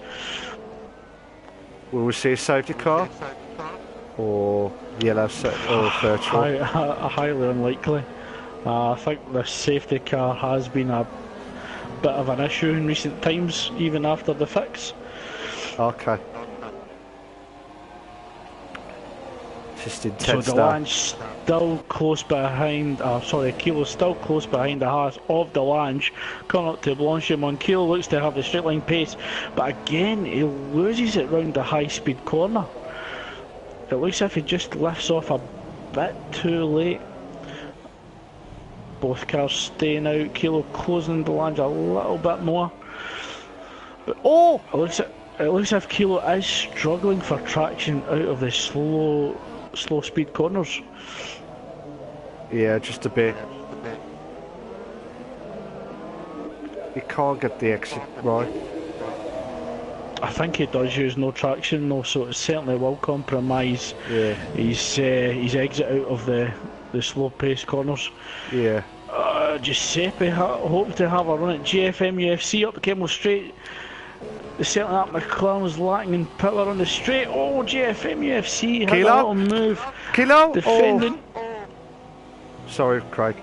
Will we see a safety car? Or yellow or virtual? Highly unlikely. I think the safety car has been a bit of an issue in recent times, even after the fix. Okay. Just intense. So Delange still close behind, Kilo's still close behind the Haas of Delange, coming up to Blanchimont. Kilo looks to have the straight line pace, but again he loses it round the high speed corner. It looks as if he just lifts off a bit too late. Both cars staying out, Kilo closing Delange a little bit more. But it looks as if Kilo is struggling for traction out of the slow speed corners. Yeah, just a bit. He can't get the exit right. I think he does use no traction though, so it certainly will compromise his exit out of the slow pace corners. Yeah. Giuseppe hopes to have a run at GFM UFC up the Kemmel Straight. Certainly that McLaren was lacking in power on the straight. Oh, GFM UFC had a little move. Kilo! Defending. Sorry, Craig.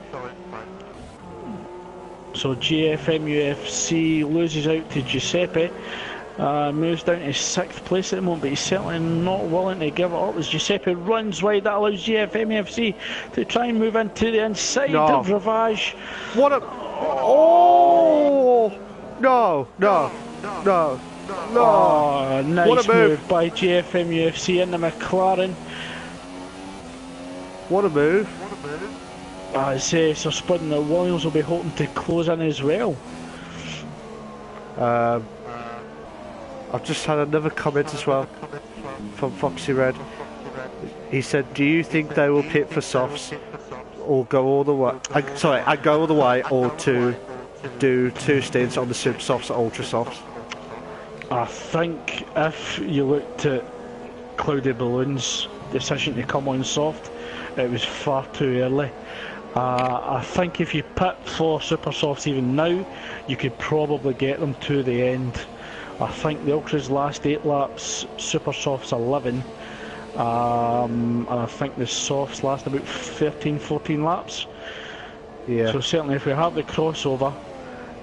So GFM UFC loses out to Giuseppe. Moves down to 6th place at the moment, but he's certainly not willing to give it up as Giuseppe runs wide. That allows GFM UFC to try and move into the inside of Ravage. What a... Oh! No! Oh, nice what a move by GFM UFC in the McLaren. What a move. So Spud and the Williams will be hoping to close in as well. I've just had another comment as well from Foxy Red. He said, do you think they will pit for softs or go all the way? I'd go all the way, or to do 2 stints on the super softs or ultra softs. I think if you looked at Cloudy Balloons' decision to come on soft, it was far too early. I think if you pit for super softs even now, you could probably get them to the end. I think the Ultra's last 8 laps, super softs 11, and I think the softs last about 13-14 laps. Yeah. So certainly if we have the crossover,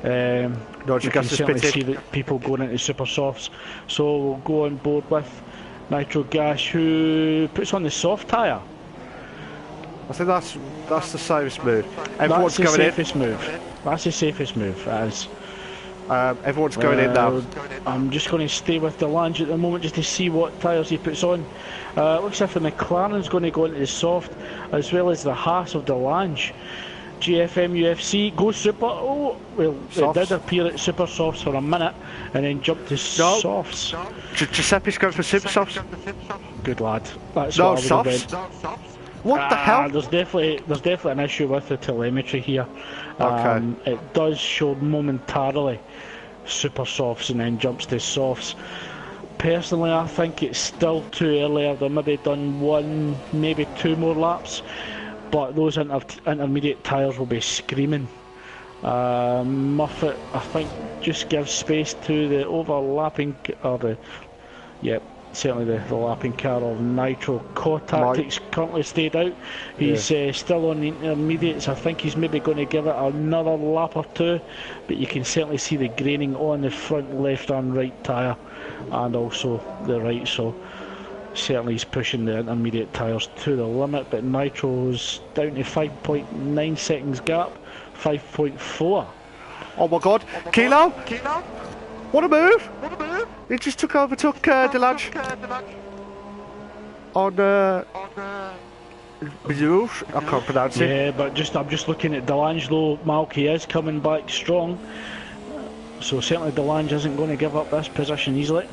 you can certainly see that people going into super softs. So we'll go on board with Nitro Gas, who puts on the soft tyre. I think that's the safest move. Everyone's that's the safest move. That's the safest move. As everyone's going in now. I'm just going to stay with Delange at the moment just to see what tyres he puts on. Looks as if the McLaren's going to go into the soft, as well as the Haas of Delange. GFM UFC goes super. Oh, well, softs. It did appear at super softs for a minute and then jumped to softs. Giuseppe's going for super softs. Good lad. That's what I would have done. What the hell? There's definitely an issue with the telemetry here. It does show momentarily super softs and then jumps to softs. Personally, I think it's still too early. They've maybe done 1, maybe 2 more laps, but those intermediate tyres will be screaming. Muffet, I think, just gives space to the overlapping, certainly the lapping car of Nitro. Core Tactics currently stayed out. He's still on the intermediates. I think he's maybe going to give it another lap or 2, but you can certainly see the graining on the front left and right tyre and also the right, so certainly he's pushing the intermediate tyres to the limit, but Nitro's down to 5.9 seconds gap, 5.4. Oh my god, Kilo! What a move! He just overtook Delange on I can't pronounce it. Yeah, but I'm just looking at Delange though. Malky is coming back strong. So certainly Delange isn't going to give up this position easily.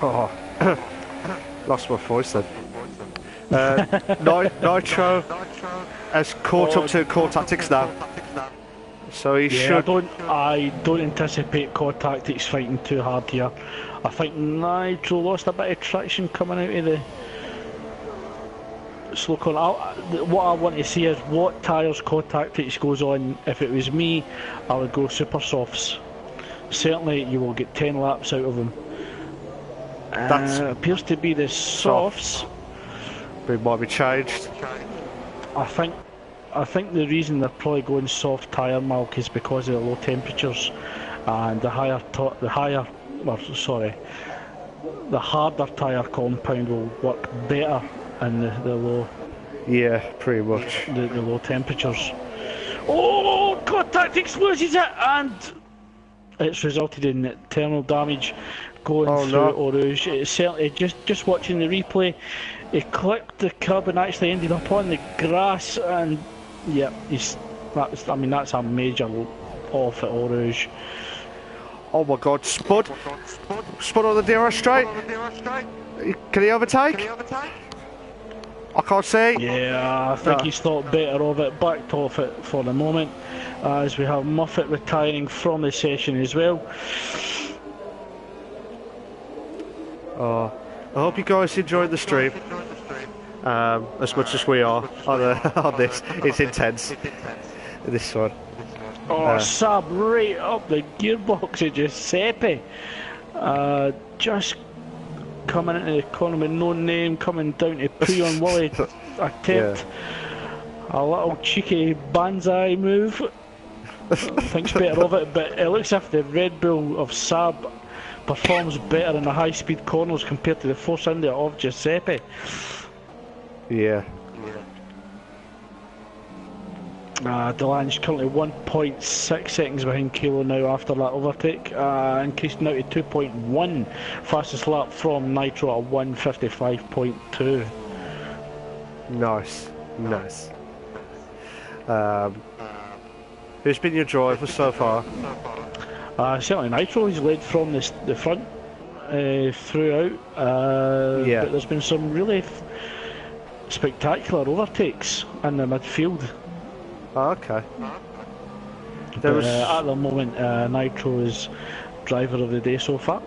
Oh, lost my voice then. Nitro has caught up to core tactics now. So he should... I don't anticipate core tactics fighting too hard here. I think Nitro lost a bit of traction coming out of the slow corner. What I want to see is what tyres core tactics goes on. If it was me, I would go super softs. Certainly you will get 10 laps out of them. That appears to be the softs. It might be changed. I think the reason they're probably going soft tyre milk is because of the low temperatures and the harder tyre compound will work better in the low. Yeah, pretty much. The low temperatures. Oh, core tactics loses it, and it's resulted in thermal damage going through Eau Rouge. It's certainly just watching the replay. He clipped the curb and actually ended up on the grass, and yeah, that's a major off at Eau Rouge. Oh my God, Spud on the DRS straight. Can he overtake? I can't see. Yeah, I think he's thought better of it. Backed off it for the moment, as we have Muffet retiring from the session as well. I hope you guys enjoyed the stream as much as we are on this. It's intense, this one. Sab right up the gearbox of Giuseppe. Just coming into the corner with no name, coming down to Puyon Wally attempt a little cheeky banzai move. Thinks better of it, but it looks as if the Red Bull of Sab performs better in the high speed corners compared to the Force India of Giuseppe. Yeah. Delange currently 1.6 seconds behind Kilo now after that overtake, increased now to 2.1, fastest lap from Nitro at 1:55.2. Nice. Who's been your driver so far? Certainly Nitro, he's led from the front throughout, but there's been some really spectacular overtakes in the midfield. Oh, okay. At the moment, Nitro is driver of the day so far.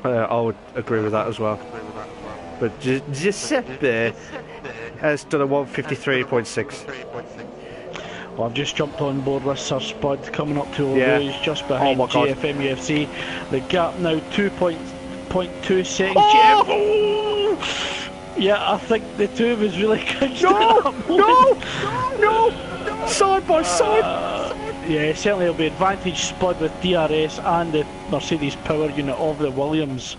I would agree with that as well. But Giuseppe has done a 1:53.6. Well, I've just jumped on board with Sir Spud coming up to Eau Rouge, just behind GFM UFC. The gap now 2.2 seconds. Oh! Yeah, I think the two of us really cringed at that moment. No! Side by side! Yeah, certainly it'll be advantage Spud with DRS and the Mercedes power unit of the Williams.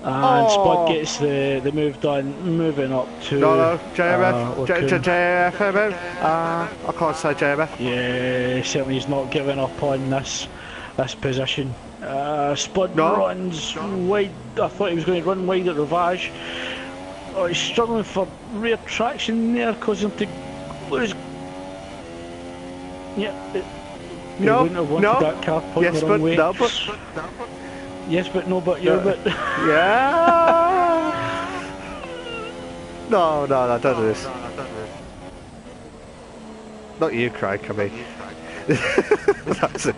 And Spud gets the move done, moving up to... No, JMF. JMF. I can't say JMF. Yeah, certainly he's not giving up on this position. Spud runs wide. I thought he was going to run wide at Ravage. Oh, he's struggling for rear traction there, causing him to lose. Yeah. That car point yes, the but wrong way. no, but. Yes, but no, but you're but. Yeah. No, don't do this. Not you, Craig. I mean. That's it.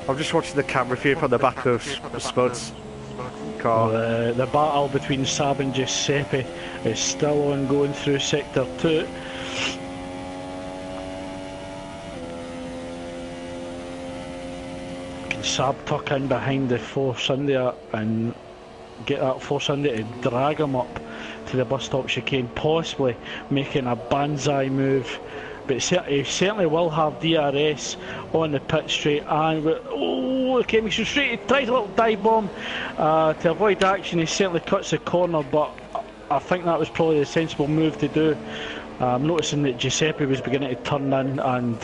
I'm just watching the camera view from the back of Spud's car. The battle between Sab and Giuseppe is still ongoing through Sector 2. Can Sab tuck in behind the Force India and get that Force India to drag him up to the bus stop chicane, possibly making a banzai move? But he certainly will have DRS on the pit straight, and okay, he's straight. He tries a little dive bomb to avoid action. He certainly cuts the corner, but I think that was probably the sensible move to do. I'm noticing that Giuseppe was beginning to turn in and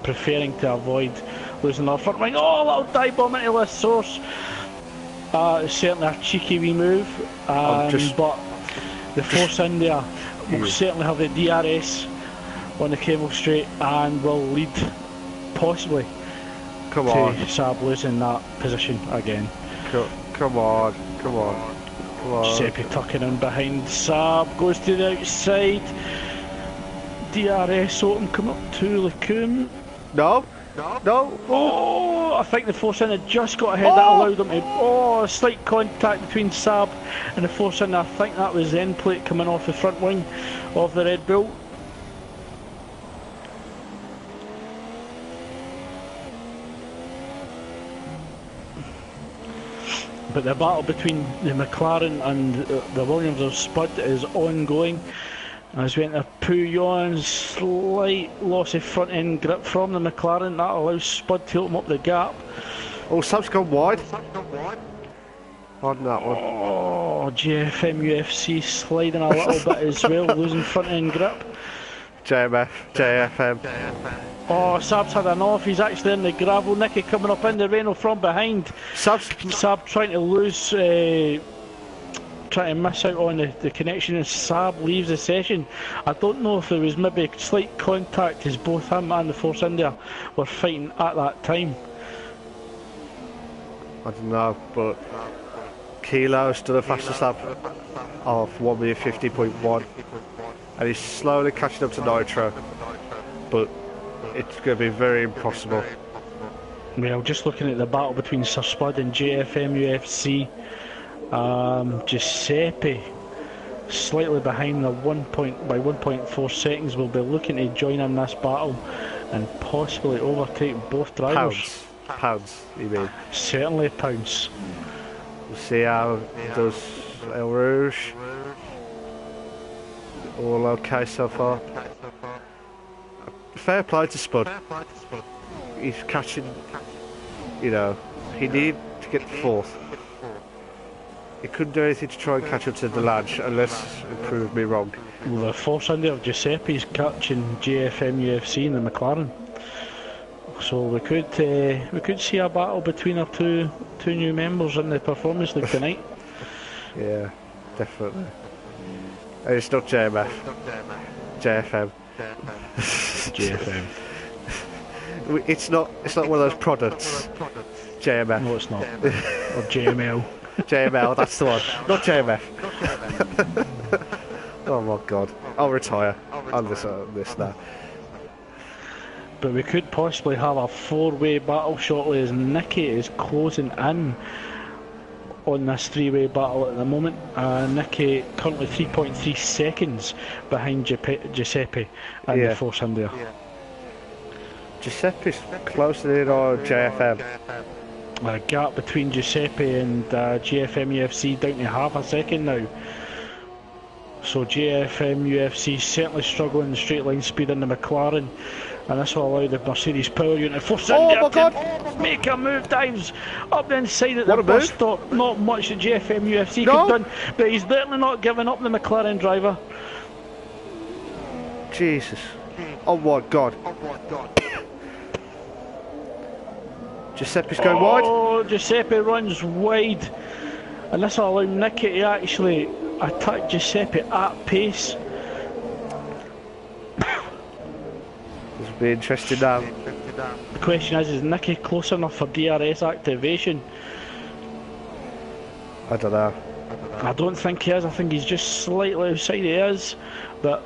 preferring to avoid losing the front wing. Oh, a little dive bomb into the source. Certainly a cheeky wee move, but the Force India will certainly have the DRS on the Cable Straight and will lead possibly Come to on. Saab losing that position again. Come on. Come on. Come on. Giuseppe tucking in behind Saab, goes to the outside. DRS Open come up to Lecombe. No. Oh, I think the Force India just got ahead. That allowed them to. Oh, slight contact between Saab and the Force India. I think that was the end plate coming off the front wing of the Red Bull. But the battle between the McLaren and the Williams of Spud is ongoing. As we enter Pouillon, slight loss of front end grip from the McLaren. That allows Spud to open up the gap. Oh, Saab's gone wide. On that one. Oh, GFM UFC sliding a little bit as well, losing front end grip. JFM. Oh, Saab's had enough. He's actually in the gravel. Nicky coming up in the Renault from behind. Saab trying to lose, trying to miss out on the connection, and Saab leaves the session. I don't know if there was maybe slight contact as both him and the Force India were fighting at that time. I don't know, but Kilo stood the fastest lap of 1 minute 50.1, and he's slowly catching up to Nitro, but it's going to be very impossible. Well, just looking at the battle between Sir Spud and JFM UFC, Giuseppe slightly behind the by 1.4 seconds. Will be looking to join in this battle and possibly overtake both drivers. Pounds, you mean? Certainly pounds. We'll see how it does El Rouge. All okay so far. Fair play to Spud. He's catching, you know, he needed to get fourth. He couldn't do anything to try and catch up to the lads unless it proved me wrong. Well, the Force India of Giuseppe's catching JFM UFC in the McLaren. So we could see a battle between our two new members in the Performance League tonight. Yeah, definitely. And it's not JMF. JFM. JFM. It's not one of those products. JMF. No, it's not. Or JML. JML, that's the one. Not JMF. Oh my god. I'll retire on this now. But we could possibly have a four-way battle shortly as Nicky is closing in on this three-way battle at the moment. Nicky currently 3.3 seconds behind Giuseppe and the Force India. Giuseppe's closer in on JFM. A gap between Giuseppe and GFM UFC down to half a second now. So GFM UFC certainly struggling in straight line speed in the McLaren, and this will allow the Mercedes power unit Force India to make a move. Dives up the inside at the bus stop. Not much that GFM UFC could have done, but he's certainly not giving up the McLaren driver. Jesus. Oh my god. Giuseppe's going wide. Oh, Giuseppe runs wide, and this will allow Nicky to actually attack Giuseppe at pace. This will be interesting now. The question is Nicky close enough for DRS activation? I don't know. I don't think he is. I think he's just slightly outside. He is, but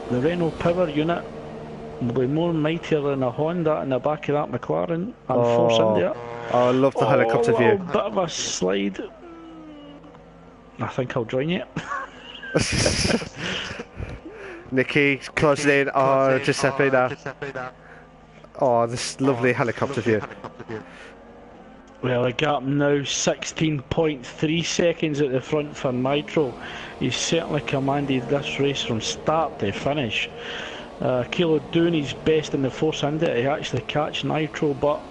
the Renault power unit will be more mightier than a Honda in the back of that McLaren and Force India. Oh, I love the helicopter view. A bit of a slide. I think I'll join you. Nicky closing in on Giuseppe now. Oh, this lovely helicopter view. Well, the gap now 16.3 seconds at the front for Nitro. He's certainly commanded this race from start to finish. Kilo doing his best in the Force India to actually catch Nitro, but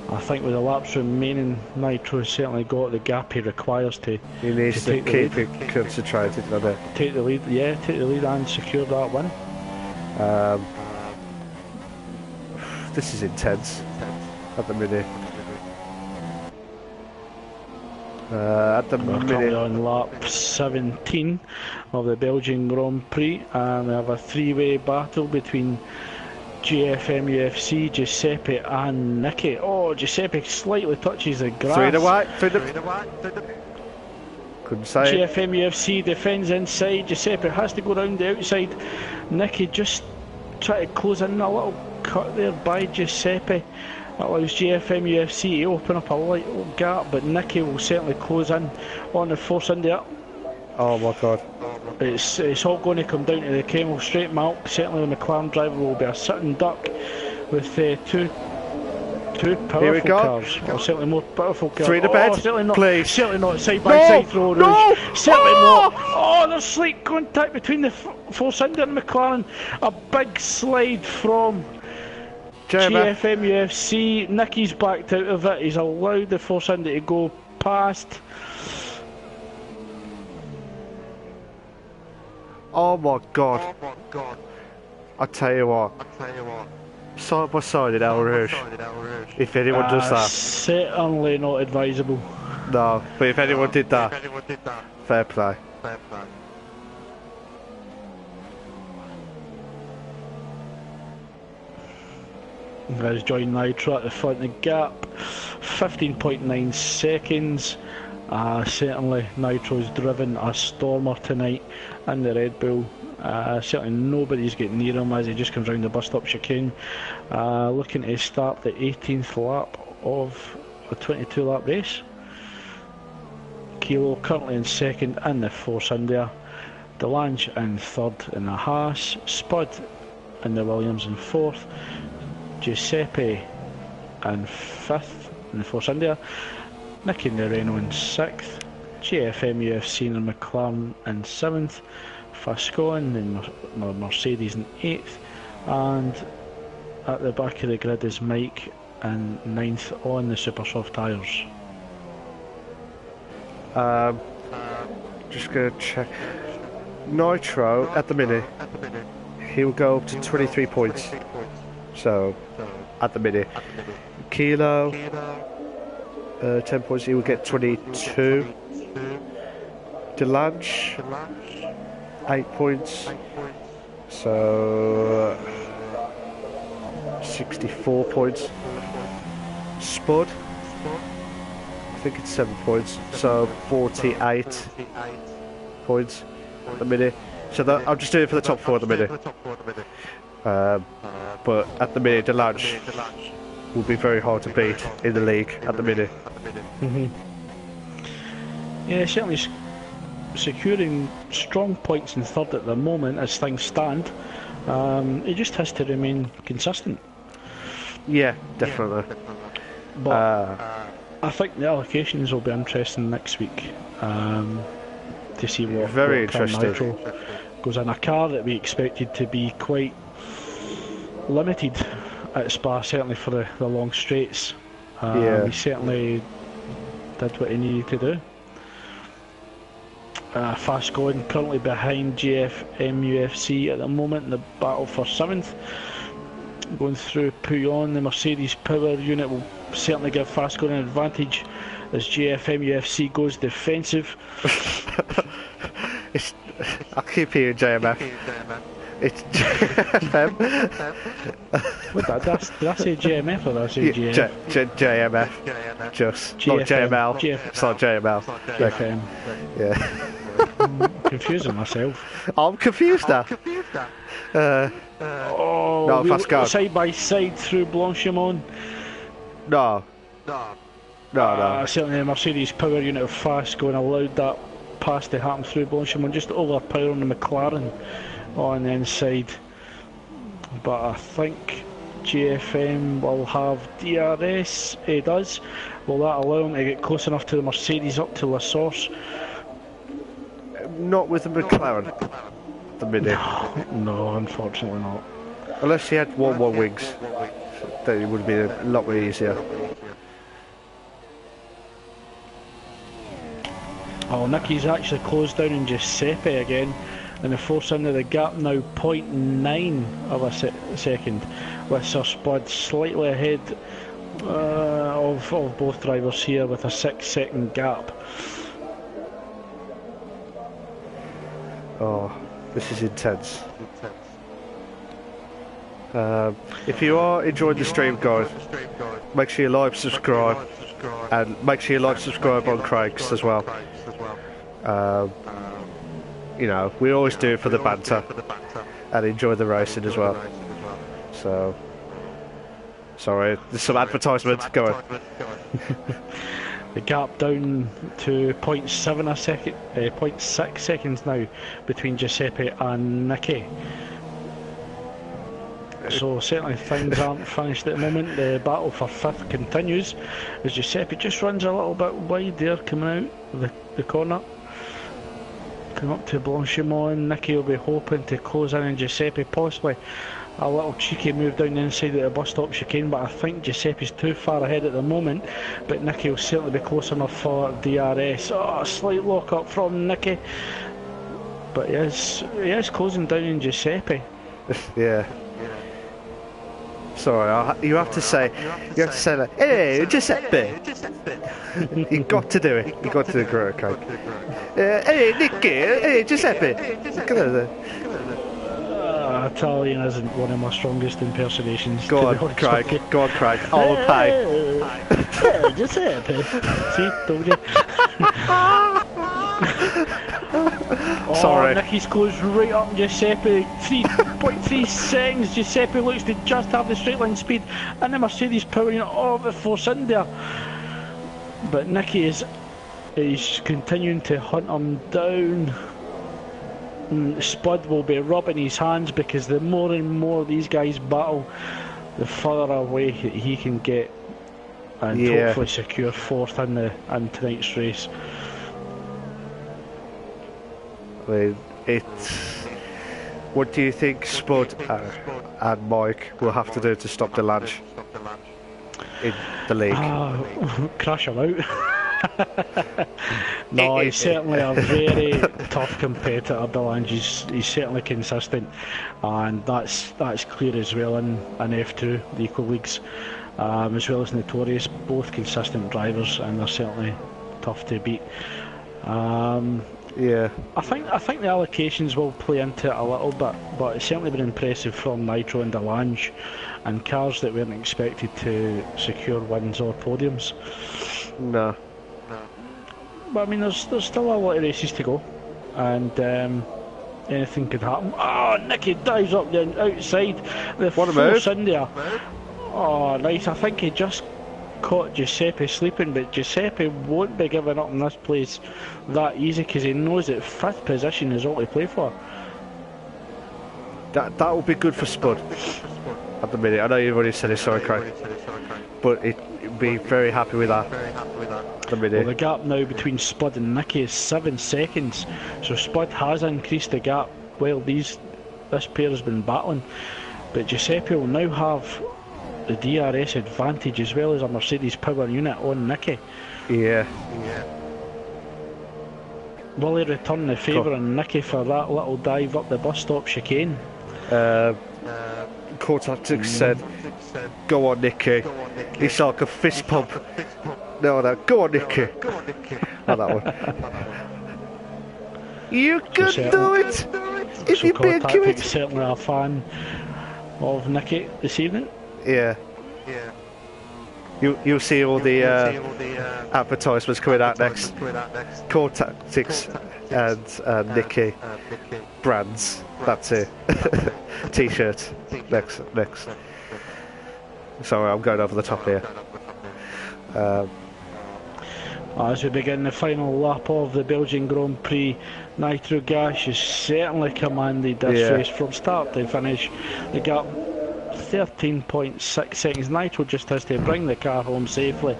I think with the laps remaining, Nitro has certainly got the gap he requires to. He needs to keep it concentrated a bit. Take the lead, yeah, take the lead and secure that win. This is intense at the minute. At the We're currently minute, on lap 17 of the Belgian Grand Prix, and we have a three-way battle between GFM UFC, Giuseppe and Nicky. Oh, Giuseppe slightly touches the grass. through the white, couldn't say it. GFM UFC defends inside. Giuseppe has to go round the outside. Nicky just try to close in a little cut there by Giuseppe. Allows GFM UFC to open up a little gap, but Nicky will certainly close in on the Force India. Oh my god. It's all going to come down to the Camel Straight Milk. Certainly the McLaren driver will be a sitting duck with two powerful cars, or certainly more powerful cars. Through the bed, certainly not, please. Certainly not side by side throw. No! Certainly not. Oh, there's slight contact between the Force India and McLaren. A big slide from GFM UFC. Nicky's backed out of it. He's allowed the Force India to go past. Oh my god. I tell you what. Side by side in El Rouge. If anyone does that. Certainly not advisable. No, but if anyone did that, fair play. There's Joy Nitro at the front of the gap. 15.9 seconds. Certainly Nitro's driven a stormer tonight in the Red Bull. Certainly nobody's getting near him as he just comes round the bus stop chicane. Looking to start the 18th lap of a 22 lap race. Kilo currently in second in the Force India. Delange in third in the Haas. Spud in the Williams in fourth. Giuseppe in fifth in the Force India. Nicky in the Renault in sixth. GFM UFC in the McLaren in seventh. Fascoin in the Mercedes in eighth. And at the back of the grid is Mike in ninth on the super soft tyres. Just gonna check. Nitro at the minute, he'll go up to 23 points. So, at the minute, Kilo, 10 points, he will get 22. Delange, 8 points. So, 64 points. Spud, I think it's 7 points. So, 48 points at the minute. So, I'm just doing it for the top four at the minute. But at the minute, Delange will be very hard to beat in the league at the minute. Yeah, certainly securing strong points in third at the moment as things stand. He just has to remain consistent. Yeah, definitely. But I think the allocations will be interesting next week to see what very what interesting. Nitro goes in. A car that we expected to be quite limited at Spa, certainly for the long straights. He certainly did what he needed to do. Fast going, currently behind GFM UFC at the moment in the battle for 7th. Going through Pouillon, the Mercedes power unit will certainly give Fast going an advantage as GFM UFC goes defensive. I keep hearing JMF. It's JMF. Did I say JMF or did I say GF? JMF. Just GFM. not JML. It's not JML. GFM. Yeah. Confusing myself. I'm confused now. No, Fast go. Side by side through Blanchimont. No. Certainly the Mercedes power unit of Fast going allowed that pass to happen through Blanchimont, just overpowering the McLaren on the inside. But I think GFM will have DRS. He does. Will that allow him to get close enough to the Mercedes up to La Source? Not with the McLaren at the minute. No, unfortunately not. Unless he had one more wings, then it would be a lot more easier. Oh, Nicky's actually closed down in Giuseppe again, and the Force into the gap now 0.9 of a second, with Sir Spud slightly ahead of both drivers here with a 6-second gap. Oh, this is intense. If you are enjoying the stream, guys, make sure you like, subscribe, and make sure you like, subscribe on Craig's as well. You know, we always do it for the banter and enjoy the racing as well. So, sorry, there's some advertisement. Go on. The gap down to 0.7 a second, 0.6 seconds now between Giuseppe and Nicky. So certainly things aren't finished at the moment. The battle for 5th continues as Giuseppe just runs a little bit wide there coming out the corner. Coming up to Blanchimont, Nicky will be hoping to close in, and Giuseppe possibly a little cheeky move down the inside of the bus stop chicane, but I think Giuseppe's too far ahead at the moment. But Nicky will certainly be close enough for DRS. Oh, a slight lock up from Nicky, but he is closing down on Giuseppe. Yeah. Sorry, you have to say like, hey, Giuseppe. You got to do it. You got to do it, okay? Hey, Nicky. Hey, Giuseppe. Come on there. Italian isn't one of my strongest impersonations. Go on, Craig. Go on, Craig. I'll pay. Hey, Giuseppe. See, told you. Sorry. Nicky's closed right up Giuseppe. 3.3 seconds. Giuseppe looks to just have the straight line speed, and the Mercedes powering all the force in there. But Nicky is continuing to hunt him down. Spud will be rubbing his hands because the more and more these guys battle, the further away he can get, and hopefully secure 4th in tonight's race. I mean, what do you think Spud and Mike will have to do to stop the Lange in the league? Crash him out. No, he's certainly a very tough competitor, Delange. He's certainly consistent, and that's clear as well in F2, the Eco Leagues, as well as Notorious. Both consistent drivers, and they're certainly tough to beat. Yeah, I think the allocations will play into it a little bit, but it's certainly been impressive from Nitro and Delange, and cars that weren't expected to secure wins or podiums. No. But I mean, there's still a lot of races to go, and anything could happen. Oh, Nicky dives up the outside. The force in there. Oh, nice. I think he just caught Giuseppe sleeping, but Giuseppe won't be giving up in this place that easy because he knows that 5th position is all to play for. That will be good for Spud at the minute. I know you've already said it, sorry, Craig, but he'd be very happy with that. Well, the gap now between Spud and Nicky is 7 seconds, so Spud has increased the gap while this pair has been battling, but Giuseppe will now have the DRS advantage as well as a Mercedes power unit on Nicky. Yeah. Will he return the favour on Nicky for that little dive up the bus stop chicane? Core Tactics said, go on Nicky. It's like a fist pump. No, go on Nicky. Not that one. You can do it! If you beat it! Certainly a fan of Nicky this evening. Yeah. You'll see all the advertisements coming out next. Core Tactics and Nicky brands. That's it. T-shirts. Next. Sorry, I'm going over the top here. As we begin the final lap of the Belgian Grand Prix, Nitro Gas has certainly commanded this race from start to finish. The gap 13.6 seconds. Nitro just has to bring the car home safely.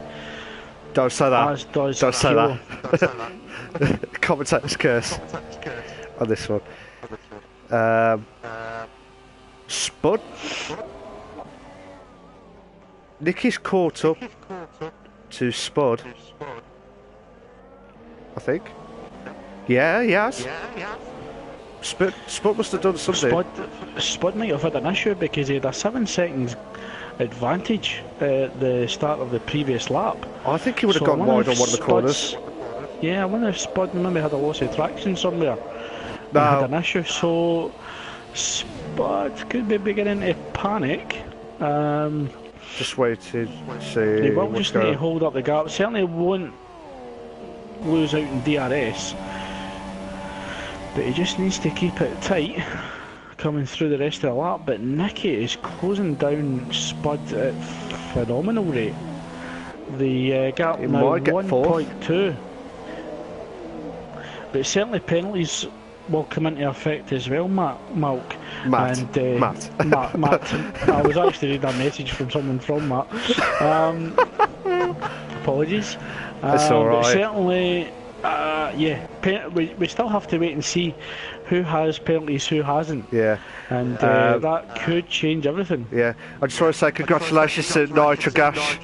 Don't say that. As does Don't say Kilo. that. Commentator's curse on this one. Spud. Nicky's caught up to Spud, I think. Yeah, he has. Spud must have done something. Spud might have had an issue because he had a 7 seconds advantage at the start of the previous lap. I think he would have gone wide on one of the corners. Yeah, I wonder if Spud maybe had a loss of traction somewhere. No. Had an issue, so Spud could be beginning to panic. Just wait to see. He will just need to hold up the gap. Certainly won't lose out in DRS, but he just needs to keep it tight coming through the rest of the lap. But Nicky is closing down Spud at phenomenal rate. The gap now 1.2. But certainly penalties will come into effect as well, Matt. I was actually reading a message from someone from Matt. Apologies. It's alright. But certainly, we still have to wait and see who has penalties, who hasn't. Yeah. And that could change everything. Yeah. I just want to say congratulations to Nitro Gash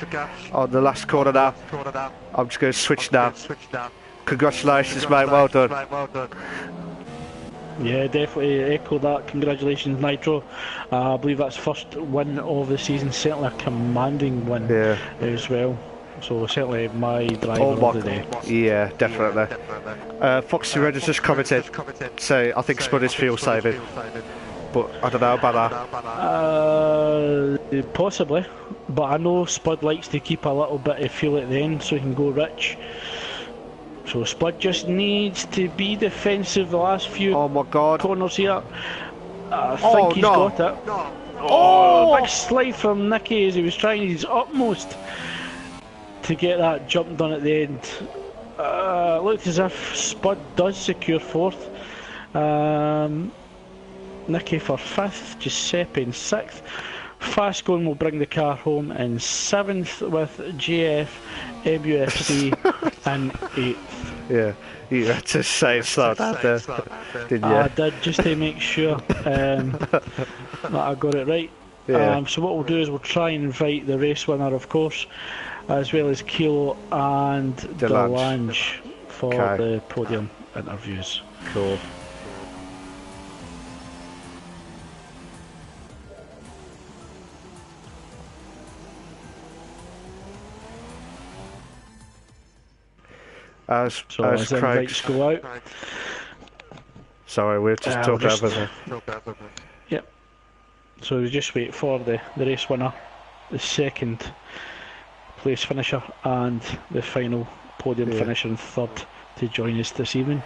on the last corner now. I'm just going to switch now. Congratulations, mate. Well done. Yeah, definitely echo that. Congratulations, Nitro. I believe that's first win of the season. Certainly a commanding win as well. So certainly my driver of the day. Yeah, definitely. Foxy Red has just commented, say I think Spud is fuel saving, but I don't know about that. Possibly, but I know Spud likes to keep a little bit of fuel at the end so he can go rich. So Spud just needs to be defensive the last few corners here. I think he's got it. Oh, big slide from Nicky as he was trying his utmost to get that jump done at the end. Looked as if Spud does secure 4th. Nicky for 5th, Giuseppe in 6th. Fast Going will bring the car home in 7th with JF, MUFC in 8th. Yeah, you had to say it slow down there, didn't you? I did, just to make sure that I got it right. Yeah. So what we'll do is we'll try and invite the race winner, of course, as well as Kilo and Delange for the podium interviews. Cool. As Craig go out. Sorry, we're just talking over there. Yep. So we just wait for the race winner, the 2nd place finisher, and the final podium finisher in 3rd to join us this evening.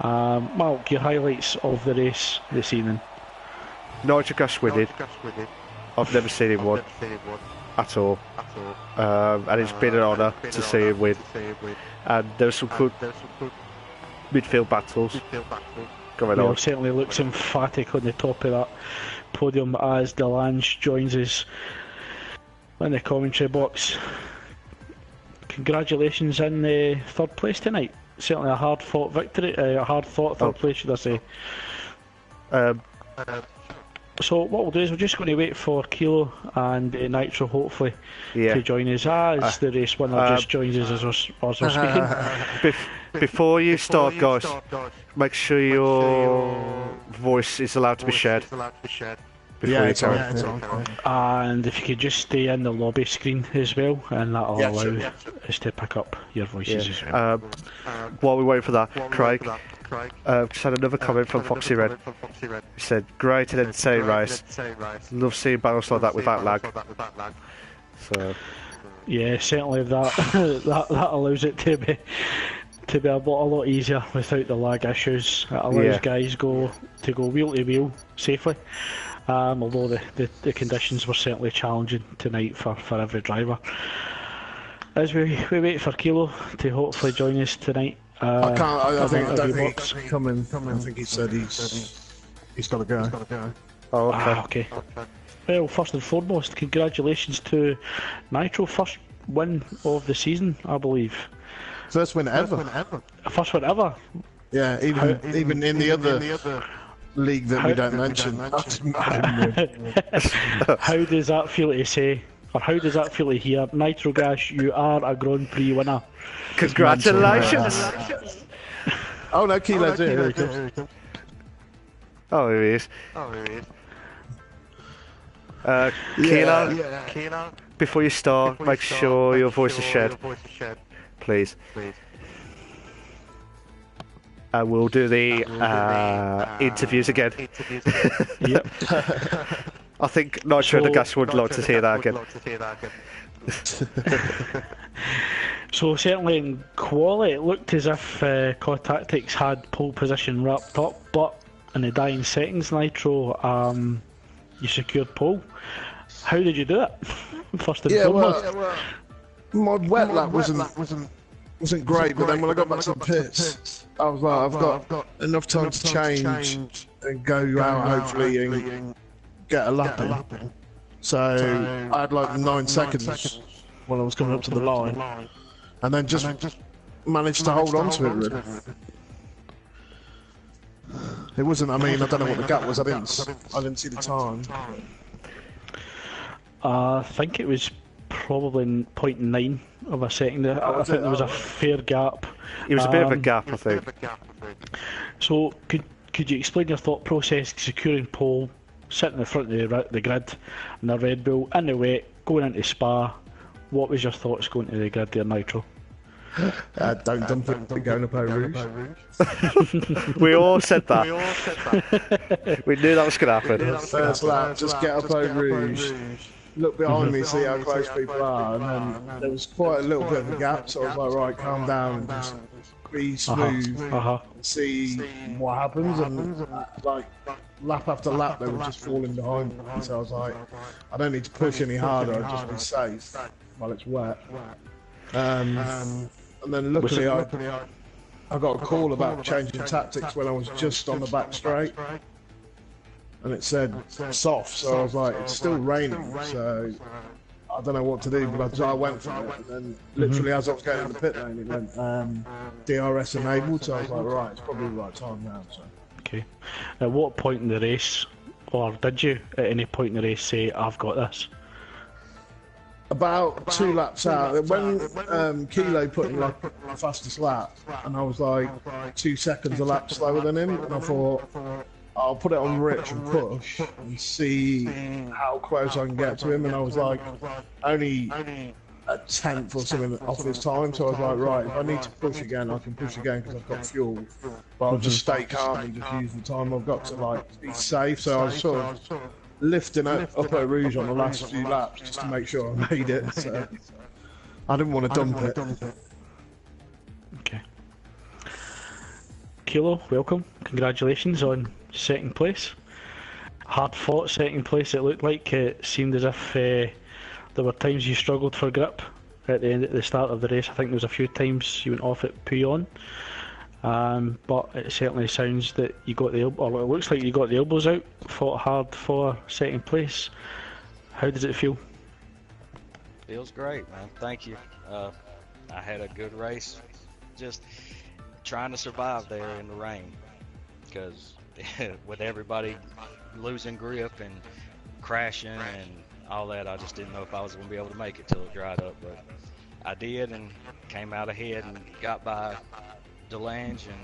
Mark, your highlights of the race this evening? Nigel Gash winning. I've never seen him win at all. And it's been an honour to see him win. And there's some good midfield battles going on. Certainly looks emphatic on the top of that podium as Delange joins us in the commentary box. Congratulations in the 3rd place tonight. Certainly a hard fought victory, a hard fought 3rd place, should I say. So what we'll do is we're just going to wait for Kilo and Nitro hopefully to join us as the race winner just joins us as we're speaking. Before you start, guys, make sure your voice is allowed to be shared. It's on. And if you could just stay in the lobby screen as well, and that'll allow us to pick up your voices as well. While we wait for that, Craig just had another comment from Foxy Red. He said, "Great and entertaining race. Love seeing battles like that without lag." So yeah, certainly that that allows it to be a lot easier without the lag issues. It allows guys to go wheel to wheel safely. Although the conditions were certainly challenging tonight for every driver. As we wait for Kilo to hopefully join us tonight. I don't think he's coming. I think he said he's got to go. Oh, okay. Okay. Well, first and foremost, congratulations to Nitro, first win of the season, I believe. First win ever. First win ever. Yeah, even in the other league that we don't mention. How does that feel to say, or how does that feel to hear? Nitro Gash, you are a Grand Prix winner. Congratulations! Oh no, Kilo's here. Oh, here he is. Kilo, before you start, make sure your voice is shared. Please. And we'll do the interviews again. Yep. I think Nitro the Gas would like to hear that again. So certainly in quali, it looked as if COD Tactics had pole position wrapped up, but in the dying seconds, Nitro, you secured pole. How did you do it? First and foremost. Well, my wet lap wasn't great, but then when I got back to the pits, I was like, I've got enough time to change and go out hopefully and get a lap in. So I had like 9 seconds when I was coming up to the line, and then just managed to hold on to it really. It wasn't, I mean, I don't know what the gap was, I didn't see the time. I think it was probably 0.9 of a second. I think there was a fair gap. It was a bit of a gap, I think. So could you explain your thought process securing pole, sitting in the front of the grid, and the Red Bull in the wet, going into Spa? What was your thoughts going to the grid there, Nitro? Don't dump it, going up over Rouge. We all said that. We knew that was going to happen. First lap, just get up over Rouge. Look behind me, see how close people are, and then there was quite a little bit of a gap, so I was like, right, calm down and just be smooth and see what happens. And like lap after lap, they were just falling behind me, so I was like, I don't need to push any harder, I'll just be safe while it's wet. And then luckily I got a call about changing tactics when I was just on the back straight. And it said soft, so I was like, it's still raining, so I don't know what to do, but I went for it. And then literally as I was going in the pit lane, it went DRS enabled, so I was like, right, it's probably the right time now. So. Okay. At what point in the race, or did you at any point in the race say, I've got this? About 2 laps out, when Kilo put in like the fastest lap, and I was like 2 seconds a lap slower than him, and I thought, I'll put it on Rich and push and see how close I can get to him. And I was like only a tenth or something off his time, so I was like, right, if I need to push again, I can push again because I've got fuel. But I'll just stay calm and just use the time I've got to like be safe. So I was sort of lifting up at Rouge on the last few laps just to make sure I made it. So I didn't want to dump it. Okay. Kilo, welcome. Congratulations on second place. Hard fought second place. It looked like it seemed as if there were times you struggled for grip at the start of the race. I think there was a few times you went off at Puyon, but it certainly sounds that you got or it looks like you got the elbows out. Fought hard for second place. How does it feel? Feels great, man. Thank you. I had a good race. Just trying to survive there in the rain, because with everybody losing grip and crashing and all that, I just didn't know if I was going to be able to make it till it dried up, but I did and came out ahead and got by Delange and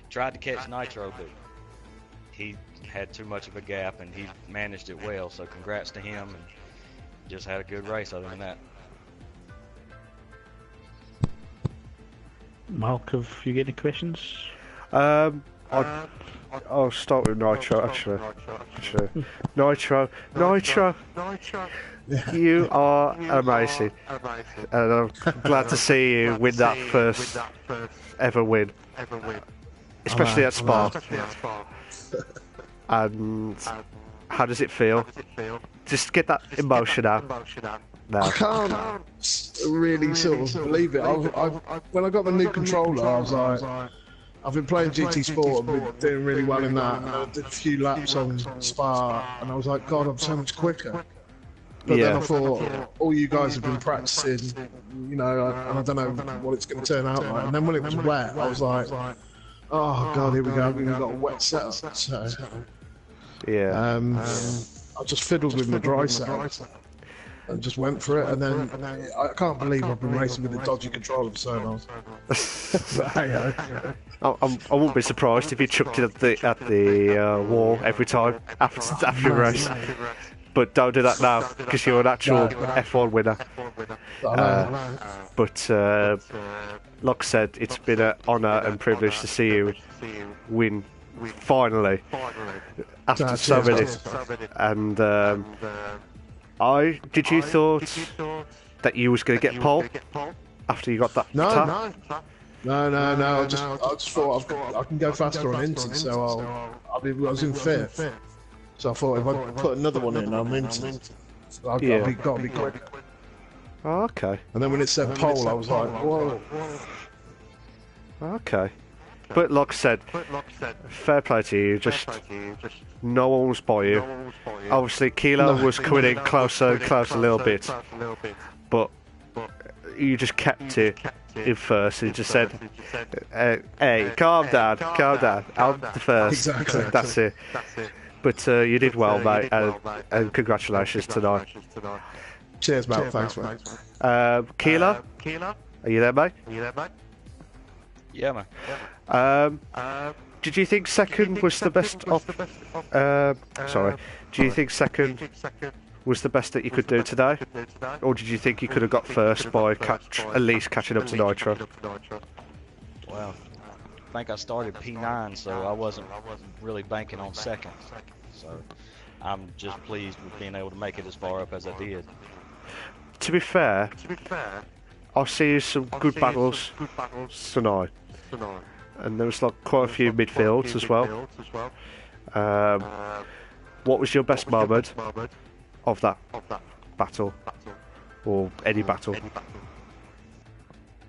tried to catch Nitro, but he had too much of a gap and he managed it well, so congrats to him, and just had a good race other than that. Mark, have you got any questions? I'll start with Nitro, actually. Nitro, you are amazing. And I'm glad to see you win that first ever win. Especially at Spa. And how does it feel? Just get that emotion out. No. I can't really sort of believe it. When I got the new controller, I was like, I've been playing GT Sport, I've been doing really well in that, and I did a few laps on Spa, and I was like, God, I'm so much quicker. But then I thought, all you guys have been practicing, you know, and I don't know what it's going to turn out like. And then when it was wet, I was like, oh God, here we go, we've got a wet setup. So, yeah. I just fiddled with my dry set. and just went for it. And then I can't believe I've been racing with a dodgy controller for so long. I wouldn't be surprised if you chucked it at the wall every time after a race. But don't do that now because you're an actual F1 winner. But like I said, it's been an honour and privilege to see you win finally after so many. And did you thought that you was going to get pole after you got that tap? No. I just thought I can go faster on instant, so I was in fifth. So I thought if I put another one in, I'm instant. So I've got to be quick. Oh, okay. And then when it said pole, I was like, whoa. Okay. But like I said, fair play to you. Just no one was by you. Obviously, Kilo was coming in closer and closer a little bit, but you just kept it in first. And just said, "Hey, calm down. I'm the first." Exactly. That's it. But you did well, mate, and congratulations tonight. Cheers, mate. Thanks, mate. Kilo, are you there, mate? Yeah, man. Did you think second was the best do you think second was the best that you could do today? Or did you think you could have got first by at least catching up to Nitro? Well, I think I started P9, so I wasn't really banking on second. So I'm just pleased with being able to make it as far up as I did. To be fair, I'll see some good battles tonight. And there was like quite a few midfields as well. What was your best moment of that battle, or any battle?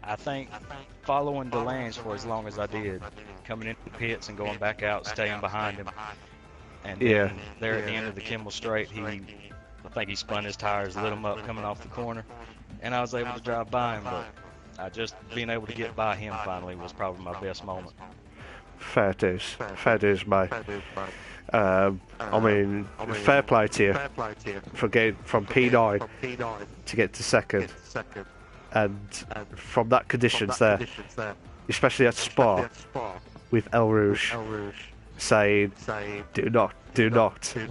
I think following Delange for as long as I did, coming into the pits and going back out, staying behind him, and then there at the end of the Kimmel Straight, I think he spun his tires, lit them up coming off the corner, and I was able to drive by him, but just being able to get by him finally was probably my best moment. Fair dues, mate. I mean, fair play to you for getting from P9 to get to second, and from that conditions there, especially at Spa with El Rouge saying, "Do not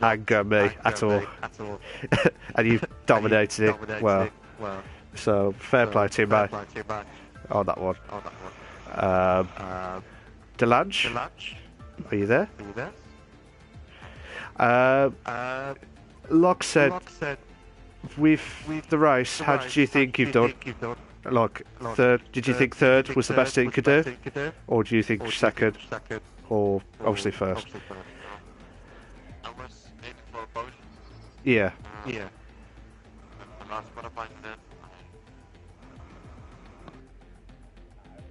anger me at all," and you've dominated it well. So fair play to you, mate, on that one. Delange, are you there? Locke said, with the race, how did you think you've done? Like third, did you think third was the best that you could do, or do you think second, or obviously first? I was aiming for a podium. Yeah. The last qualifying then,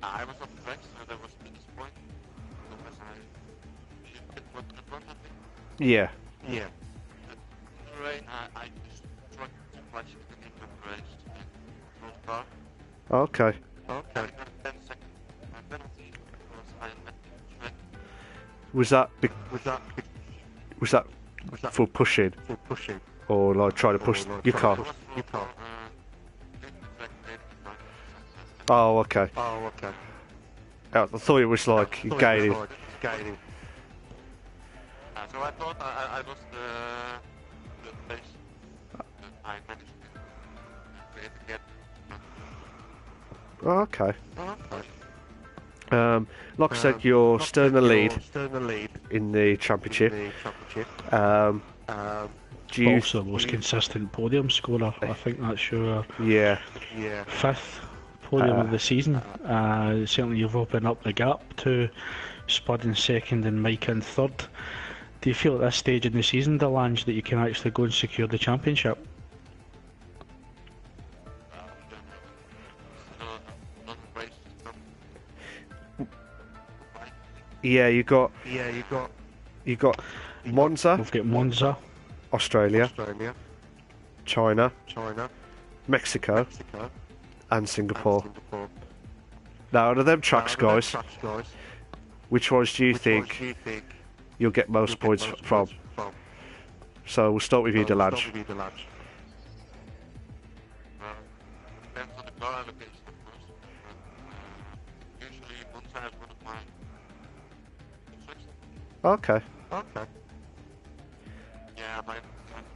I was off track, so there was a point. Because I hit what in front of me. Yeah. In the rain, I just tried to clutch it to get the race and close car. Okay. I got 10 seconds my penalty because I met the track. Was that for pushing? Or like trying to push your car? Oh, okay. I thought it was like gaining. So I thought I lost the place. I managed to create a gap. Oh, okay. Like I said, you're still in the lead in the championship. Do you Also, most consistent podium scorer. I think that's your fifth podium of the season. Certainly, you've opened up the gap to Spud in second and Mike in third. Do you feel at this stage in the season, Delange, that you can actually go and secure the championship? Yeah, you got Monza. We've got Monza, Australia, China, Mexico, and Singapore. Now, out of them tracks, guys, which ones do you think you'll get most points from? So we'll start with you, Delange. Okay. Yeah, my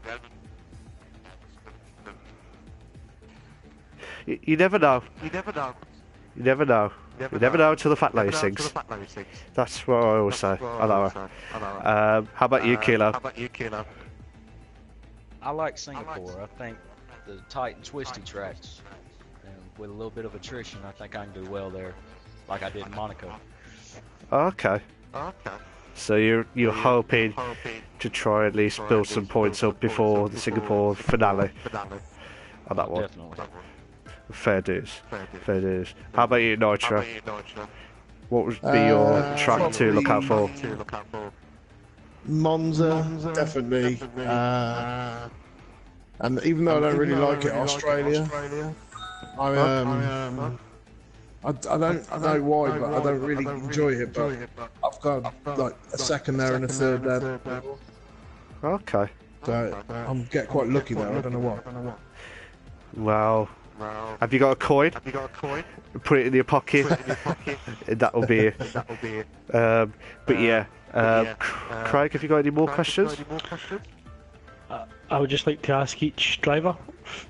dad You never know. You never know. You never know. You never know until the fat lady sings. That's what I always say. I know her. How about you, Kilo? I like Singapore. I think the tight and twisty tracks, and with a little bit of attrition, I think I can do well there, like I did in Monaco. Okay. So you're hoping to try at least build some points up before the Singapore finale on that one. Definitely. Fair dues. How about you, Nitro? What would be your track to look out for? Monza, definitely. And even though I don't really like it, Australia. I don't know why, but I don't really enjoy it. But I've got like a second there and a third there. Okay. So I'm getting quite lucky there. I don't know why. Well, have you got a coin? Put it in your pocket. That'll be it. But yeah, Craig, have you got any more questions? I would just like to ask each driver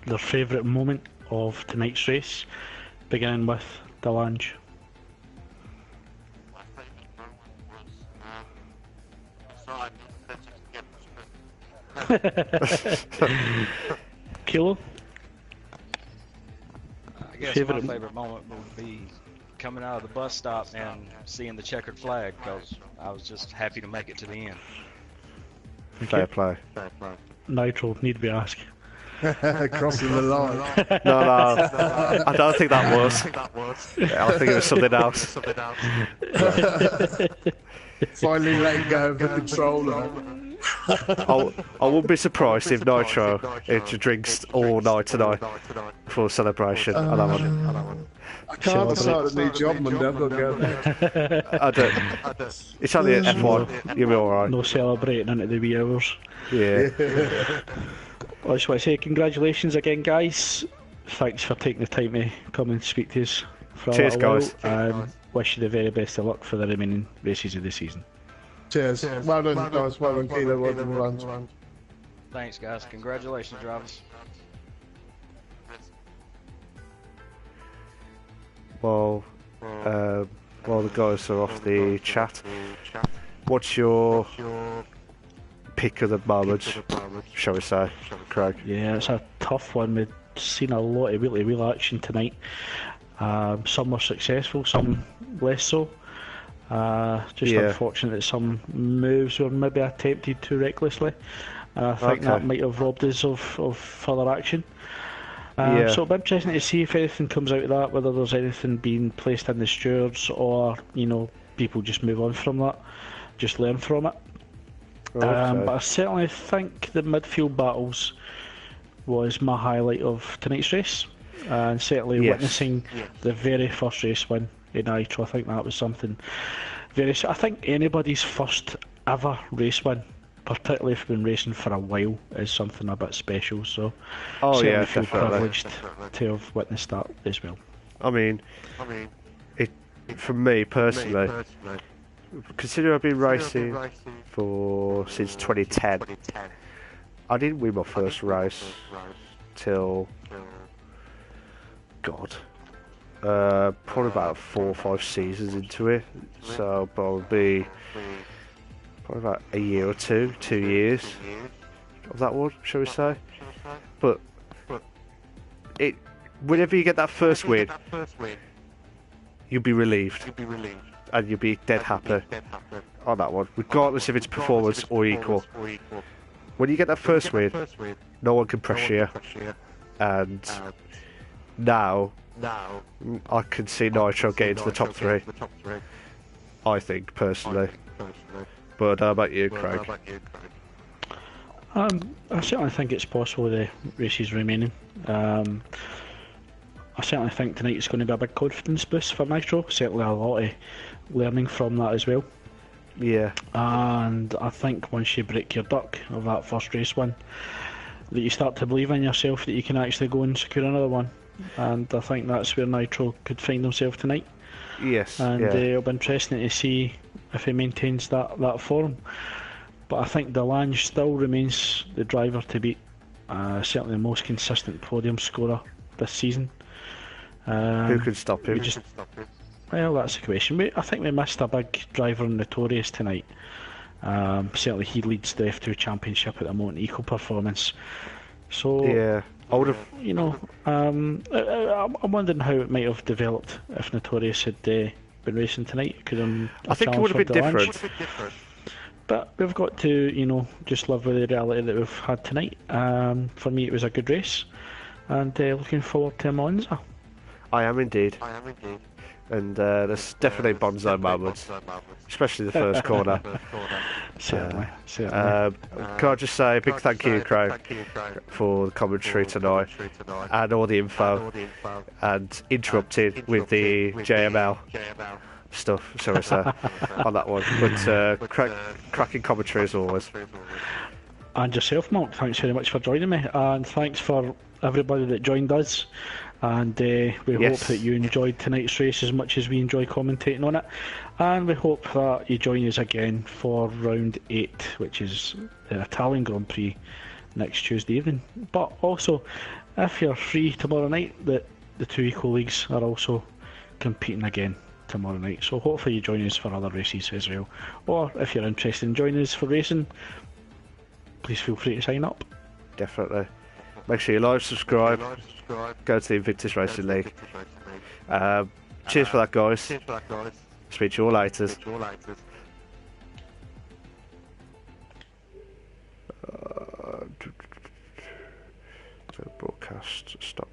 their favourite moment of tonight's race, beginning with Delange. My favorite moment was Kilo? I guess my favorite moment would be coming out of the bus stop and seeing the checkered flag, because I was just happy to make it to the end. Fair play. Nitro, need we ask? Crossing the line. No, I don't think that was. I think it was something else. Finally letting go of the controller. I wouldn't be surprised if Nitro drinks all night tonight for celebration. I can't start a new job Monday. I've got to go there. I don't. It's only an F1. You'll be alright. No celebrating into the wee hours. Yeah. I just want to say congratulations again, guys. Thanks for taking the time to come and speak to us for a Cheers, little while, guys. and wish you the very best of luck for the remaining races of the season. Cheers. Well done, guys. Well done, Kilo. Well done, Lance. Thanks, guys. Congratulations, drivers. Well, while the guys are off the chat, what's your pick of the moment, shall we say, Craig? Yeah, it's a tough one. We've seen a lot of wheel-to-wheel action tonight. Some were successful, some less so. Just unfortunate that some moves were maybe attempted too recklessly. I think that might have robbed us of further action. So it'll be interesting to see if anything comes out of that, whether there's anything being placed in the stewards, or people just move on from that, just learn from it. But I certainly think the midfield battles was my highlight of tonight's race, and certainly witnessing the very first race win in Nitro. I think that was something I think anybody's first ever race win, particularly if you've been racing for a while, is something a bit special. So certainly feel privileged to have witnessed that as well. I mean, for me personally, considering I've been racing since 2010, I didn't win my first race till probably about 4 or 5 seasons into it. So probably about a year or 2 years of that one, shall we say? But whenever you get that first win, you'll be relieved. And you'll be dead happy on that one, regardless if it's performance or equal. When you get that first win, no one can pressure you. And now I can see Nitro getting to the top 3. I think, personally. But how about you, Craig? I certainly think it's possible the races remaining. I certainly think tonight is going to be a big confidence boost for Nitro. Certainly a lot of learning from that as well. Yeah. And I think once you break your duck of that first race win, that you start to believe in yourself that you can actually go and secure another one. And I think that's where Nitro could find themselves tonight. Yes, and yeah. it'll be interesting to see if he maintains that form. But I think Delange still remains the driver to beat. Certainly the most consistent podium scorer this season. Who can stop him? Well, that's the question. I think we missed a big driver in Notorious tonight. Certainly he leads the F2 Championship at the moment, equal performance. So, yeah, I would have. you know, I'm wondering how it might have developed if Notorious had been racing tonight. I think it would have been different. But we've got to, just live with the reality that we've had tonight. For me, it was a good race, and looking forward to Monza. I am indeed. And there's definitely Bonzo moments, especially the first corner. Certainly. Can I just say a big thank you, Craig, for the commentary tonight and all the info, and interrupting with the JML stuff, shall we say, on that one. But cracking commentary as always. And yourself, Mark, thanks very much for joining me, and thanks for everybody that joined us. And we hope that you enjoyed tonight's race as much as we enjoy commentating on it. And we hope that you join us again for round 8, which is the Italian Grand Prix next Tuesday evening. But also, if you're free tomorrow night, the two equal leagues are also competing again tomorrow night. So hopefully you join us for other races as well. Or if you're interested in joining us for racing, please feel free to sign up. Definitely. Make sure you like, subscribe, go to the Invictus Racing League. Cheers for that, guys. Speak to you all later. Broadcast. Stop.